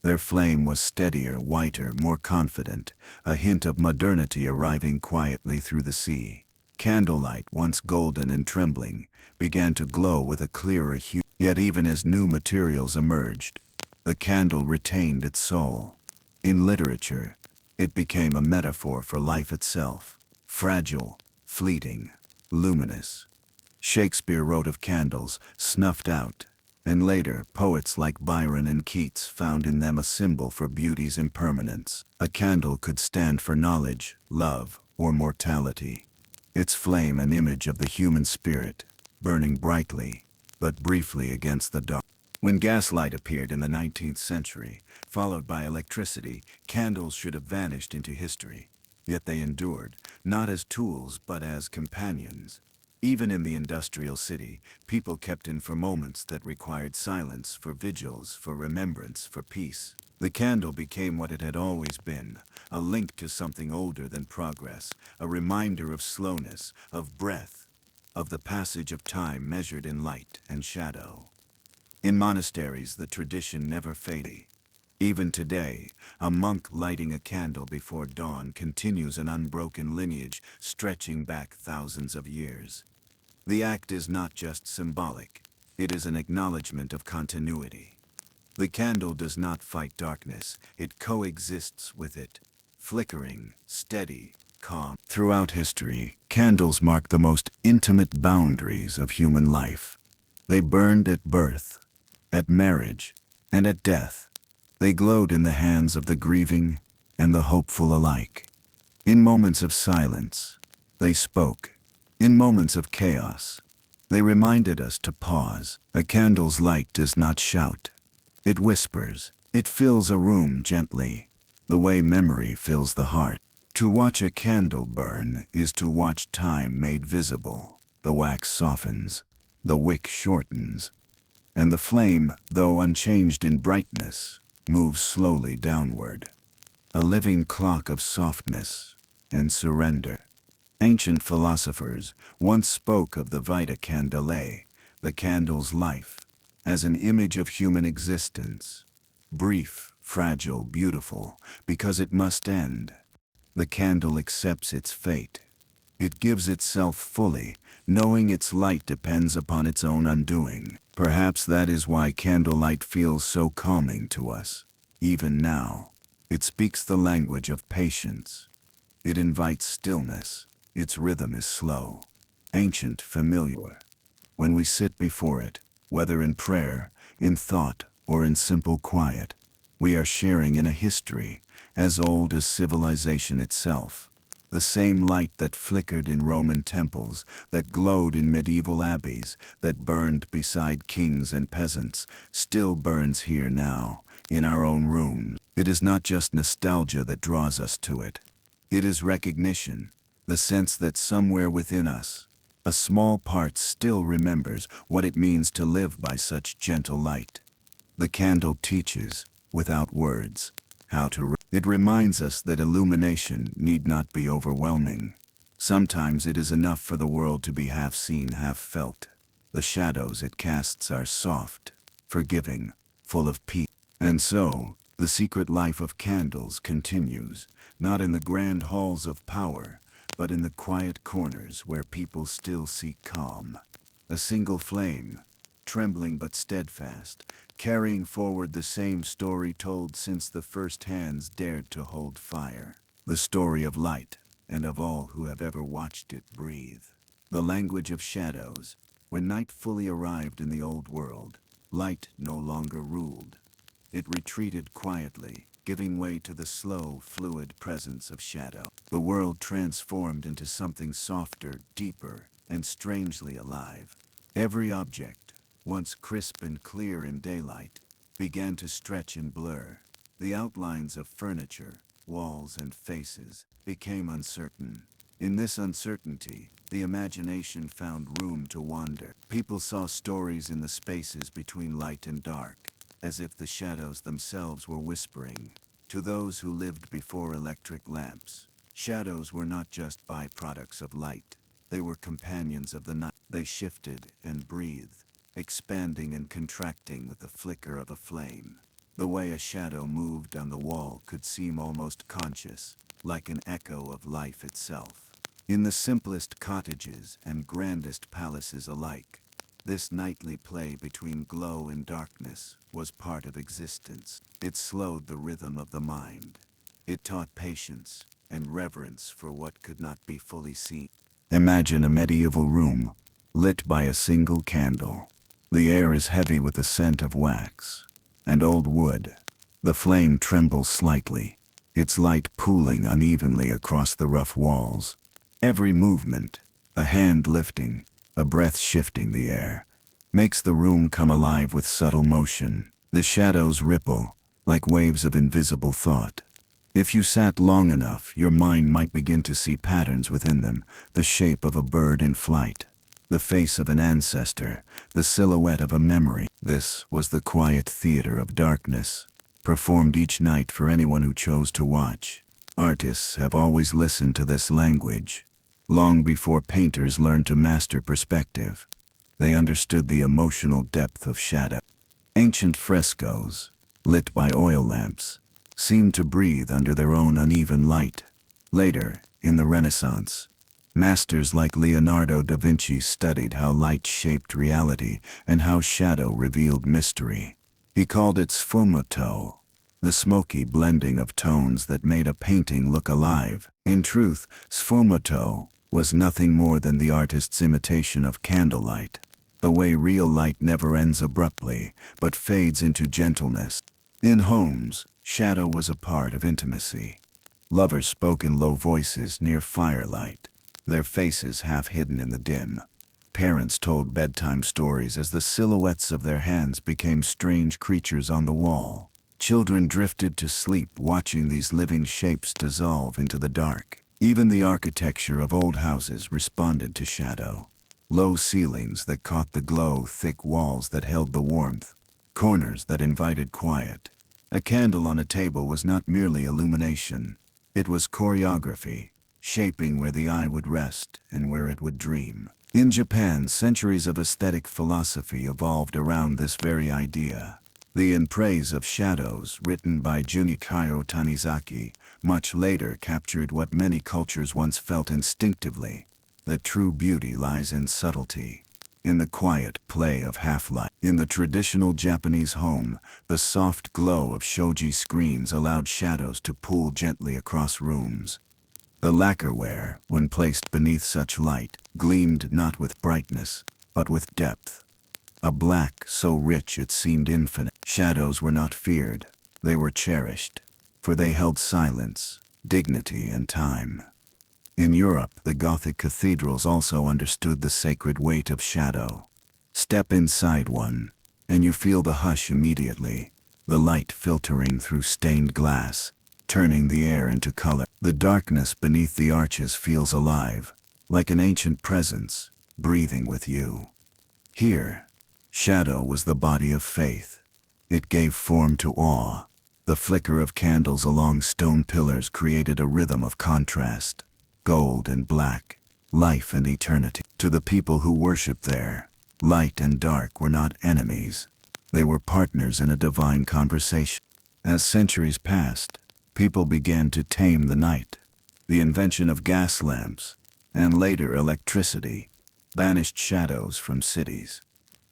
Their flame was steadier, whiter, more confident, a hint of modernity arriving quietly through the sea. Candlelight, once golden and trembling, began to glow with a clearer hue. Yet even as new materials emerged, the candle retained its soul. In literature, it became a metaphor for life itself, fragile, fleeting, luminous. Shakespeare wrote of candles, snuffed out, and later, poets like Byron and Keats found in them a symbol for beauty's impermanence. A candle could stand for knowledge, love, or mortality. Its flame an image of the human spirit, burning brightly, but briefly against the dark. When gaslight appeared in the 19th century, followed by electricity, candles should have vanished into history. Yet they endured, not as tools but as companions. Even in the industrial city, people kept in for moments that required silence, for vigils, for remembrance, for peace. The candle became what it had always been, a link to something older than progress, a reminder of slowness, of breath, of the passage of time measured in light and shadow. In monasteries, the tradition never faded. Even today, a monk lighting a candle before dawn continues an unbroken lineage stretching back thousands of years. The act is not just symbolic, it is an acknowledgement of continuity. The candle does not fight darkness, it coexists with it, flickering, steady, calm. Throughout history, candles mark the most intimate boundaries of human life. They burned at birth, at marriage, and at death. They glowed in the hands of the grieving and the hopeful alike. In moments of silence, they spoke. In moments of chaos, they reminded us to pause. A candle's light does not shout. It whispers. It fills a room gently, the way memory fills the heart. To watch a candle burn is to watch time made visible. The wax softens, the wick shortens, and the flame, though unchanged in brightness, moves slowly downward. A living clock of softness and surrender. Ancient philosophers once spoke of the vita candelae, the candle's life, as an image of human existence. Brief, fragile, beautiful, because it must end. The candle accepts its fate. It gives itself fully, knowing its light depends upon its own undoing. Perhaps that is why candlelight feels so calming to us. Even now, it speaks the language of patience. It invites stillness. Its rhythm is slow, ancient, familiar. When we sit before it, whether in prayer, in thought, or in simple quiet, we are sharing in a history as old as civilization itself. The same light that flickered in Roman temples, that glowed in medieval abbeys, that burned beside kings and peasants, still burns here now, in our own rooms. It is not just nostalgia that draws us to it. It is recognition, the sense that somewhere within us, a small part still remembers what it means to live by such gentle light. The candle teaches, without words, how to. It reminds us that illumination need not be overwhelming. Sometimes it is enough for the world to be half seen, half felt. The shadows it casts are soft, forgiving, full of peace. And so, the secret life of candles continues, not in the grand halls of power, but in the quiet corners where people still seek calm. A single flame, trembling but steadfast, carrying forward the same story told since the first hands dared to hold fire. The story of light, and of all who have ever watched it breathe. The language of shadows. When night fully arrived in the old world, light no longer ruled. It retreated quietly, giving way to the slow, fluid presence of shadow. The world transformed into something softer, deeper, and strangely alive. Every object, once crisp and clear in daylight, began to stretch and blur. The outlines of furniture, walls and faces, became uncertain. In this uncertainty, the imagination found room to wander. People saw stories in the spaces between light and dark, as if the shadows themselves were whispering. To those who lived before electric lamps, shadows were not just byproducts of light. They were companions of the night. They shifted and breathed, expanding and contracting with the flicker of a flame. The way a shadow moved on the wall could seem almost conscious, like an echo of life itself. In the simplest cottages and grandest palaces alike, this nightly play between glow and darkness was part of existence. It slowed the rhythm of the mind. It taught patience and reverence for what could not be fully seen. Imagine a medieval room, lit by a single candle. The air is heavy with the scent of wax and old wood. The flame trembles slightly, its light pooling unevenly across the rough walls. Every movement, a hand lifting, a breath shifting the air, makes the room come alive with subtle motion. The shadows ripple, like waves of invisible thought. If you sat long enough, your mind might begin to see patterns within them, the shape of a bird in flight, the face of an ancestor, the silhouette of a memory. This was the quiet theater of darkness, performed each night for anyone who chose to watch. Artists have always listened to this language. Long before painters learned to master perspective, they understood the emotional depth of shadow. Ancient frescoes, lit by oil lamps, seemed to breathe under their own uneven light. Later, in the Renaissance, masters like Leonardo da Vinci studied how light shaped reality and how shadow revealed mystery. He called it sfumato, the smoky blending of tones that made a painting look alive. In truth, sfumato was nothing more than the artist's imitation of candlelight, the way real light never ends abruptly, but fades into gentleness. In homes, shadow was a part of intimacy. Lovers spoke in low voices near firelight, their faces half hidden in the dim. Parents told bedtime stories as the silhouettes of their hands became strange creatures on the wall. Children drifted to sleep watching these living shapes dissolve into the dark. Even the architecture of old houses responded to shadow. Low ceilings that caught the glow, thick walls that held the warmth, corners that invited quiet. A candle on a table was not merely illumination. It was choreography, shaping where the eye would rest and where it would dream. In Japan, centuries of aesthetic philosophy evolved around this very idea. The In Praise of Shadows, written by Junichiro Tanizaki, much later captured what many cultures once felt instinctively, that true beauty lies in subtlety, in the quiet play of half-light. In the traditional Japanese home, the soft glow of shoji screens allowed shadows to pool gently across rooms. The lacquerware, when placed beneath such light, gleamed not with brightness, but with depth. A black so rich it seemed infinite. Shadows were not feared, they were cherished, for they held silence, dignity, and time. In Europe, the Gothic cathedrals also understood the sacred weight of shadow. Step inside one, and you feel the hush immediately, the light filtering through stained glass, turning the air into color. The darkness beneath the arches feels alive, like an ancient presence, breathing with you. Here, shadow was the body of faith. It gave form to awe. The flicker of candles along stone pillars created a rhythm of contrast, gold and black, life and eternity. To the people who worshipped there, light and dark were not enemies. They were partners in a divine conversation. As centuries passed, people began to tame the night. The invention of gas lamps, and later electricity, banished shadows from cities.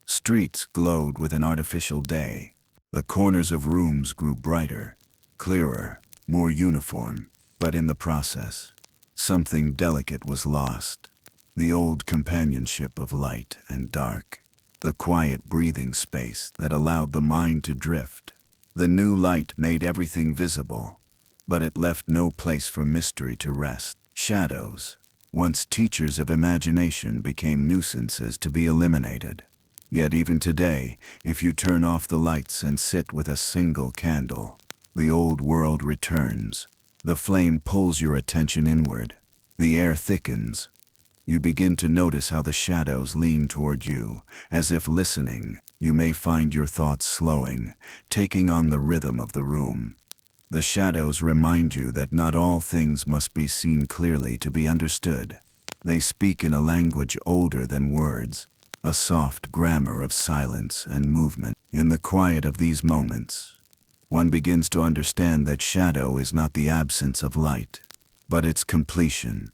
Streets glowed with an artificial day. The corners of rooms grew brighter, clearer, more uniform, but in the process, something delicate was lost. The old companionship of light and dark, the quiet breathing space that allowed the mind to drift. The new light made everything visible, but it left no place for mystery to rest. Shadows, once teachers of imagination, became nuisances to be eliminated. Yet even today, if you turn off the lights and sit with a single candle, the old world returns, The flame pulls your attention inward. The air thickens. You begin to notice how the shadows lean toward you, as if listening. You may find your thoughts slowing, taking on the rhythm of the room. The shadows remind you that not all things must be seen clearly to be understood. They speak in a language older than words, a soft grammar of silence and movement. In the quiet of these moments, one begins to understand that shadow is not the absence of light, but its completion.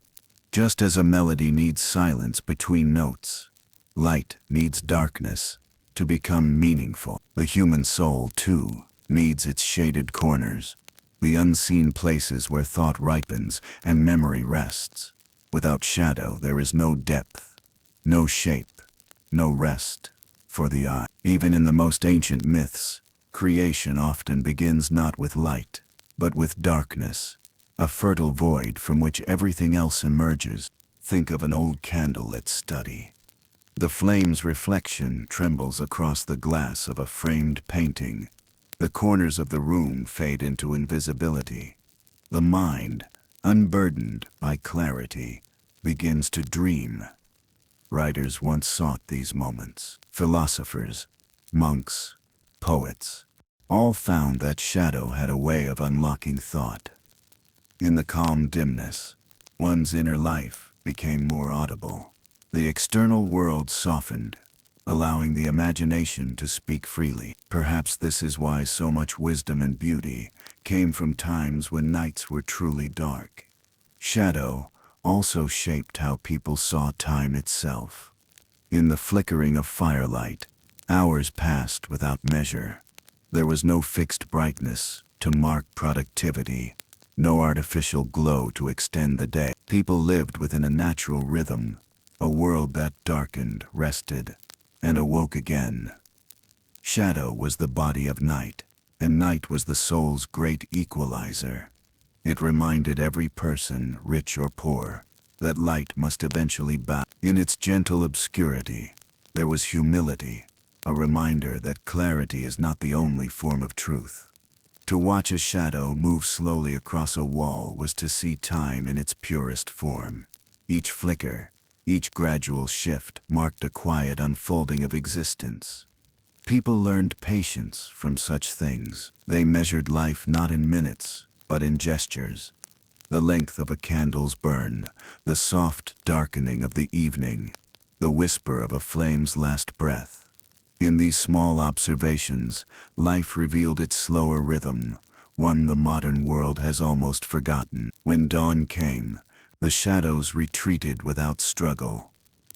Just as a melody needs silence between notes, light needs darkness to become meaningful. The human soul, too, needs its shaded corners, the unseen places where thought ripens and memory rests. Without shadow, there is no depth, no shape, no rest for the eye. Even in the most ancient myths, creation often begins not with light, but with darkness, a fertile void from which everything else emerges. Think of an old candlelit study. The flame's reflection trembles across the glass of a framed painting. The corners of the room fade into invisibility. The mind, unburdened by clarity, begins to dream. Writers once sought these moments. Philosophers, monks, poets, all found that shadow had a way of unlocking thought. In the calm dimness, one's inner life became more audible. The external world softened, allowing the imagination to speak freely. Perhaps this is why so much wisdom and beauty came from times when nights were truly dark. Shadow also shaped how people saw time itself. In the flickering of firelight, hours passed without measure. There was no fixed brightness to mark productivity, no artificial glow to extend the day. People lived within a natural rhythm, a world that darkened, rested, and awoke again. Shadow was the body of night, and night was the soul's great equalizer. It reminded every person, rich or poor, that light must eventually bow. In its gentle obscurity, there was humility, a reminder that clarity is not the only form of truth. To watch a shadow move slowly across a wall was to see time in its purest form. Each flicker, each gradual shift marked a quiet unfolding of existence. People learned patience from such things. They measured life not in minutes, but in gestures. The length of a candle's burn, the soft darkening of the evening, the whisper of a flame's last breath. In these small observations, life revealed its slower rhythm, one the modern world has almost forgotten. When dawn came, the shadows retreated without struggle.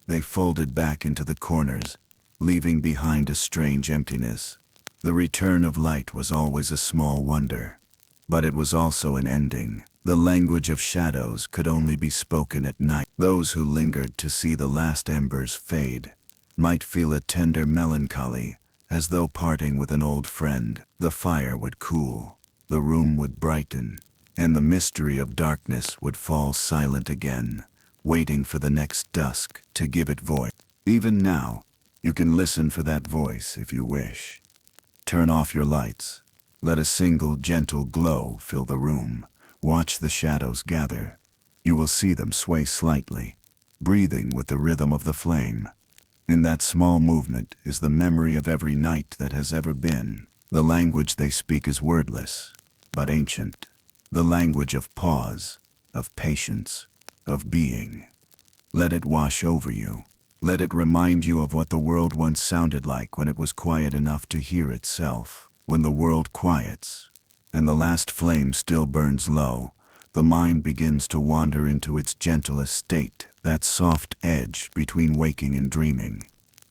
They folded back into the corners, leaving behind a strange emptiness. The return of light was always a small wonder, but it was also an ending. The language of shadows could only be spoken at night. Those who lingered to see the last embers fade might feel a tender melancholy, as though parting with an old friend. The fire would cool, the room would brighten, and the mystery of darkness would fall silent again, waiting for the next dusk to give it voice. Even now, you can listen for that voice if you wish. Turn off your lights. Let a single gentle glow fill the room. Watch the shadows gather. You will see them sway slightly, breathing with the rhythm of the flame. In that small movement is the memory of every night that has ever been. The language they speak is wordless, but ancient. The language of pause, of patience, of being. Let it wash over you. Let it remind you of what the world once sounded like when it was quiet enough to hear itself. When the world quiets, and the last flame still burns low, the mind begins to wander into its gentlest state, that soft edge between waking and dreaming.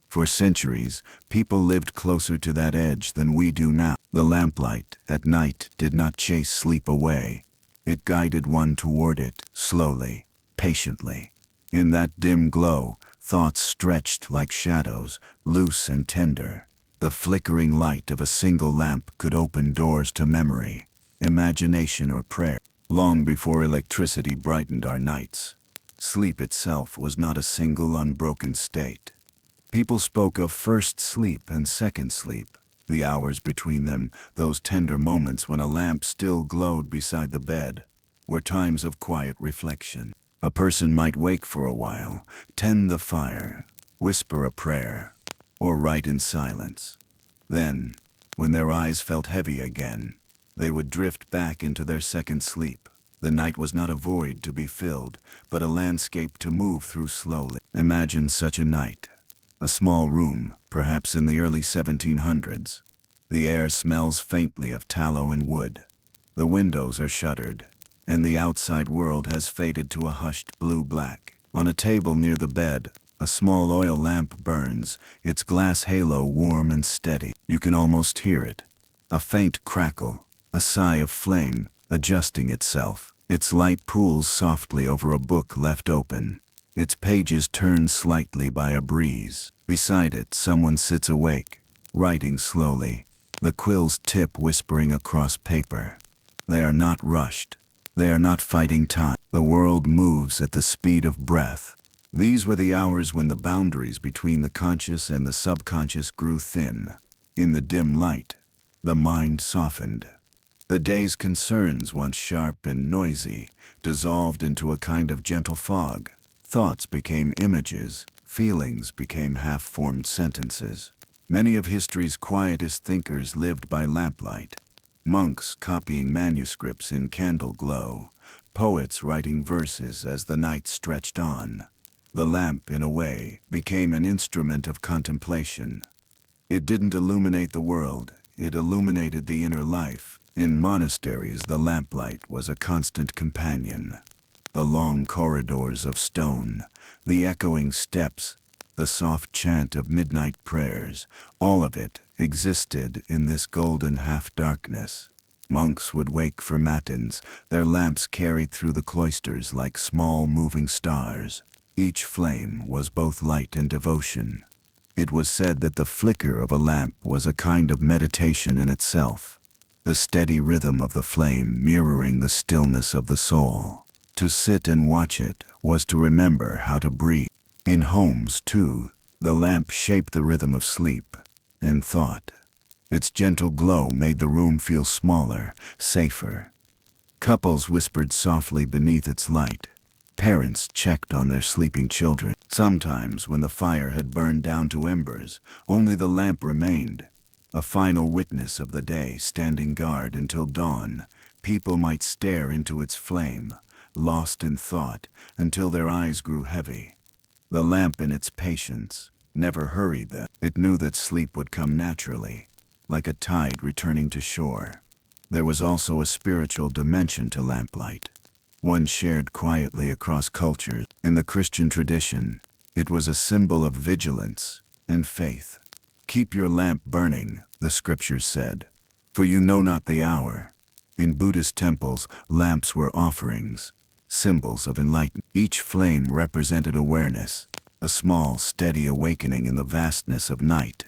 For centuries, people lived closer to that edge than we do now. The lamplight at night did not chase sleep away. It guided one toward it, slowly, patiently. In that dim glow, thoughts stretched like shadows, loose and tender. The flickering light of a single lamp could open doors to memory, imagination, or prayer. Long before electricity brightened our nights, sleep itself was not a single unbroken state. People spoke of first sleep and second sleep, the hours between them, those tender moments when a lamp still glowed beside the bed. were times of quiet reflection. A person might wake for a while, tend the fire, whisper a prayer, or write in silence. Then, when their eyes felt heavy again, they would drift back into their second sleep. The night was not a void to be filled, but a landscape to move through slowly. Imagine such a night. A small room, perhaps in the early 1700s. The air smells faintly of tallow and wood. The windows are shuttered, and the outside world has faded to a hushed blue-black. On a table near the bed, a small oil lamp burns, its glass halo warm and steady. You can almost hear it. A faint crackle, a sigh of flame, adjusting itself. Its light pools softly over a book left open. Its pages turn slightly by a breeze. Beside it, someone sits awake, writing slowly, the quill's tip whispering across paper. They are not rushed. They are not fighting time. The world moves at the speed of breath. These were the hours when the boundaries between the conscious and the subconscious grew thin. In the dim light, the mind softened. The day's concerns, once sharp and noisy, dissolved into a kind of gentle fog. Thoughts became images, feelings became half-formed sentences. Many of history's quietest thinkers lived by lamplight. Monks copying manuscripts in candle glow, poets writing verses as the night stretched on. The lamp, in a way, became an instrument of contemplation. It didn't illuminate the world, it illuminated the inner life. In monasteries, the lamplight was a constant companion. The long corridors of stone, the echoing steps, the soft chant of midnight prayers, all of it existed in this golden half-darkness. Monks would wake for matins, their lamps carried through the cloisters like small moving stars. Each flame was both light and devotion. It was said that the flicker of a lamp was a kind of meditation in itself, the steady rhythm of the flame mirroring the stillness of the soul. To sit and watch it was to remember how to breathe. In homes, too, the lamp shaped the rhythm of sleep and thought. Its gentle glow made the room feel smaller, safer. Couples whispered softly beneath its light. Parents checked on their sleeping children. Sometimes, when the fire had burned down to embers, only the lamp remained, a final witness of the day standing guard until dawn. People might stare into its flame, lost in thought, until their eyes grew heavy. The lamp, in its patience, never hurried them. It knew that sleep would come naturally, like a tide returning to shore. There was also a spiritual dimension to lamplight, one shared quietly across cultures. In the Christian tradition, it was a symbol of vigilance and faith. Keep your lamp burning, the scriptures said, for you know not the hour. In Buddhist temples, lamps were offerings, symbols of enlightenment. Each flame represented awareness, a small, steady awakening in the vastness of night.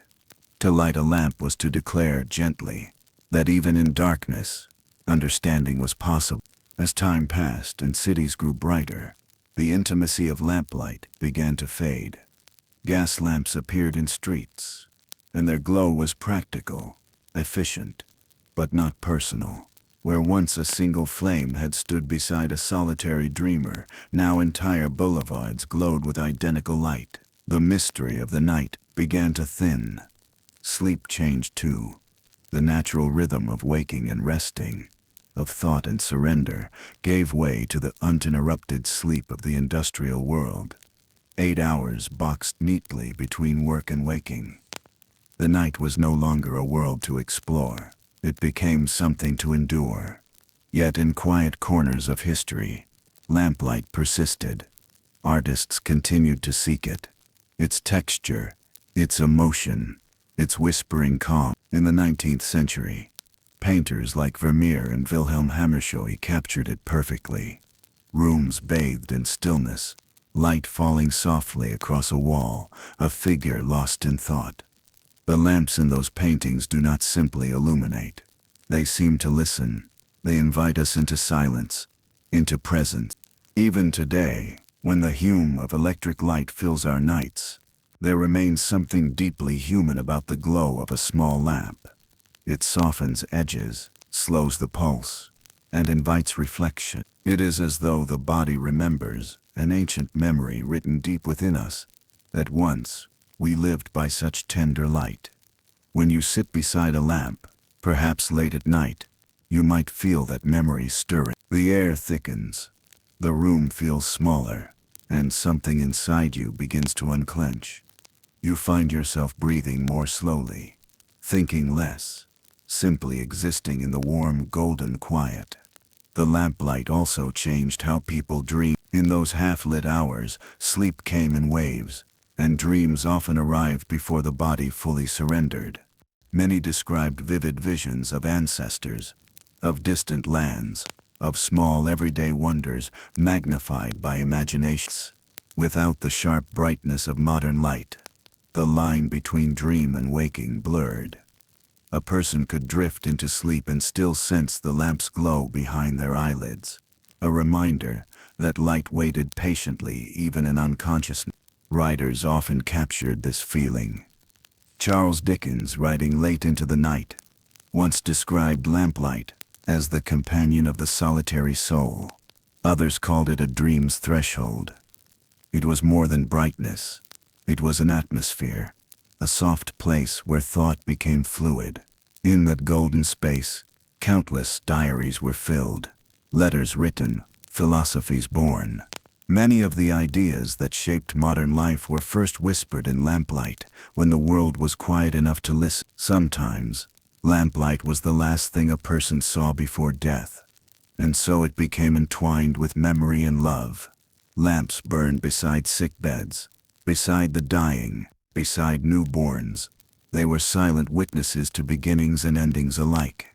To light a lamp was to declare gently that even in darkness, understanding was possible. As time passed and cities grew brighter, the intimacy of lamplight began to fade. Gas lamps appeared in streets, and their glow was practical, efficient, but not personal. Where once a single flame had stood beside a solitary dreamer, now entire boulevards glowed with identical light. The mystery of the night began to thin. Sleep changed too. The natural rhythm of waking and resting, of thought and surrender, gave way to the uninterrupted sleep of the industrial world. 8 hours boxed neatly between work and waking. The night was no longer a world to explore. It became something to endure. Yet in quiet corners of history, lamplight persisted. Artists continued to seek it. Its texture, its emotion, its whispering calm. In the 19th century, painters like Vermeer and Wilhelm Hammershøi captured it perfectly. Rooms bathed in stillness, light falling softly across a wall, a figure lost in thought. The lamps in those paintings do not simply illuminate. They seem to listen. They invite us into silence, into presence. Even today, when the hum of electric light fills our nights, there remains something deeply human about the glow of a small lamp. It softens edges, slows the pulse, and invites reflection. It is as though the body remembers an ancient memory written deep within us, that once we lived by such tender light. When you sit beside a lamp, perhaps late at night, you might feel that memory stirring. The air thickens, the room feels smaller, and something inside you begins to unclench. You find yourself breathing more slowly, thinking less, simply existing in the warm golden quiet. The lamplight also changed how people dream. In those half-lit hours, sleep came in waves, and dreams often arrived before the body fully surrendered. Many described vivid visions of ancestors, of distant lands, of small everyday wonders magnified by imaginations. Without the sharp brightness of modern light, the line between dream and waking blurred. A person could drift into sleep and still sense the lamp's glow behind their eyelids, a reminder that light waited patiently even in unconsciousness. Writers often captured this feeling. Charles Dickens, writing late into the night, once described lamplight as the companion of the solitary soul. Others called it a dream's threshold. It was more than brightness. It was an atmosphere, a soft place where thought became fluid. In that golden space, countless diaries were filled, letters written, philosophies born. Many of the ideas that shaped modern life were first whispered in lamplight, when the world was quiet enough to listen. Sometimes, lamplight was the last thing a person saw before death, and so it became entwined with memory and love. Lamps burned beside sick beds, beside the dying, beside newborns. They were silent witnesses to beginnings and endings alike.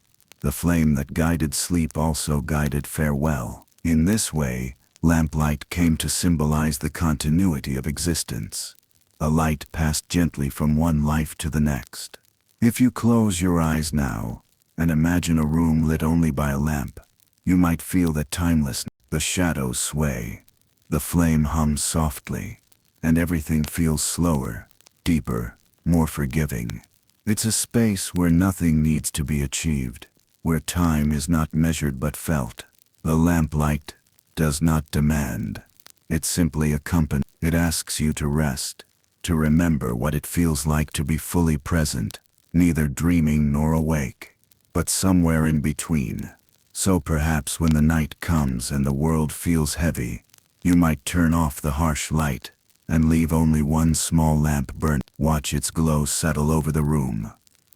The flame that guided sleep also guided farewell. In this way, lamplight came to symbolize the continuity of existence. A light passed gently from one life to the next. If you close your eyes now, and imagine a room lit only by a lamp, you might feel that timelessness. The shadows sway, the flame hums softly, and everything feels slower, deeper, more forgiving. It's a space where nothing needs to be achieved, where time is not measured but felt. The lamplight does not demand. It simply accompanies. It asks you to rest, to remember what it feels like to be fully present, neither dreaming nor awake, but somewhere in between. So perhaps when the night comes and the world feels heavy, you might turn off the harsh light and leave only one small lamp burn. Watch its glow settle over the room.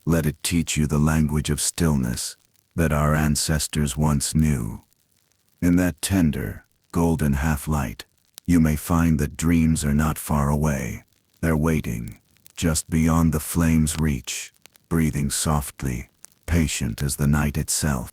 Let it teach you the language of stillness that our ancestors once knew. In that tender, golden half-light, you may find that dreams are not far away. They're waiting, just beyond the flame's reach, breathing softly, patient as the night itself.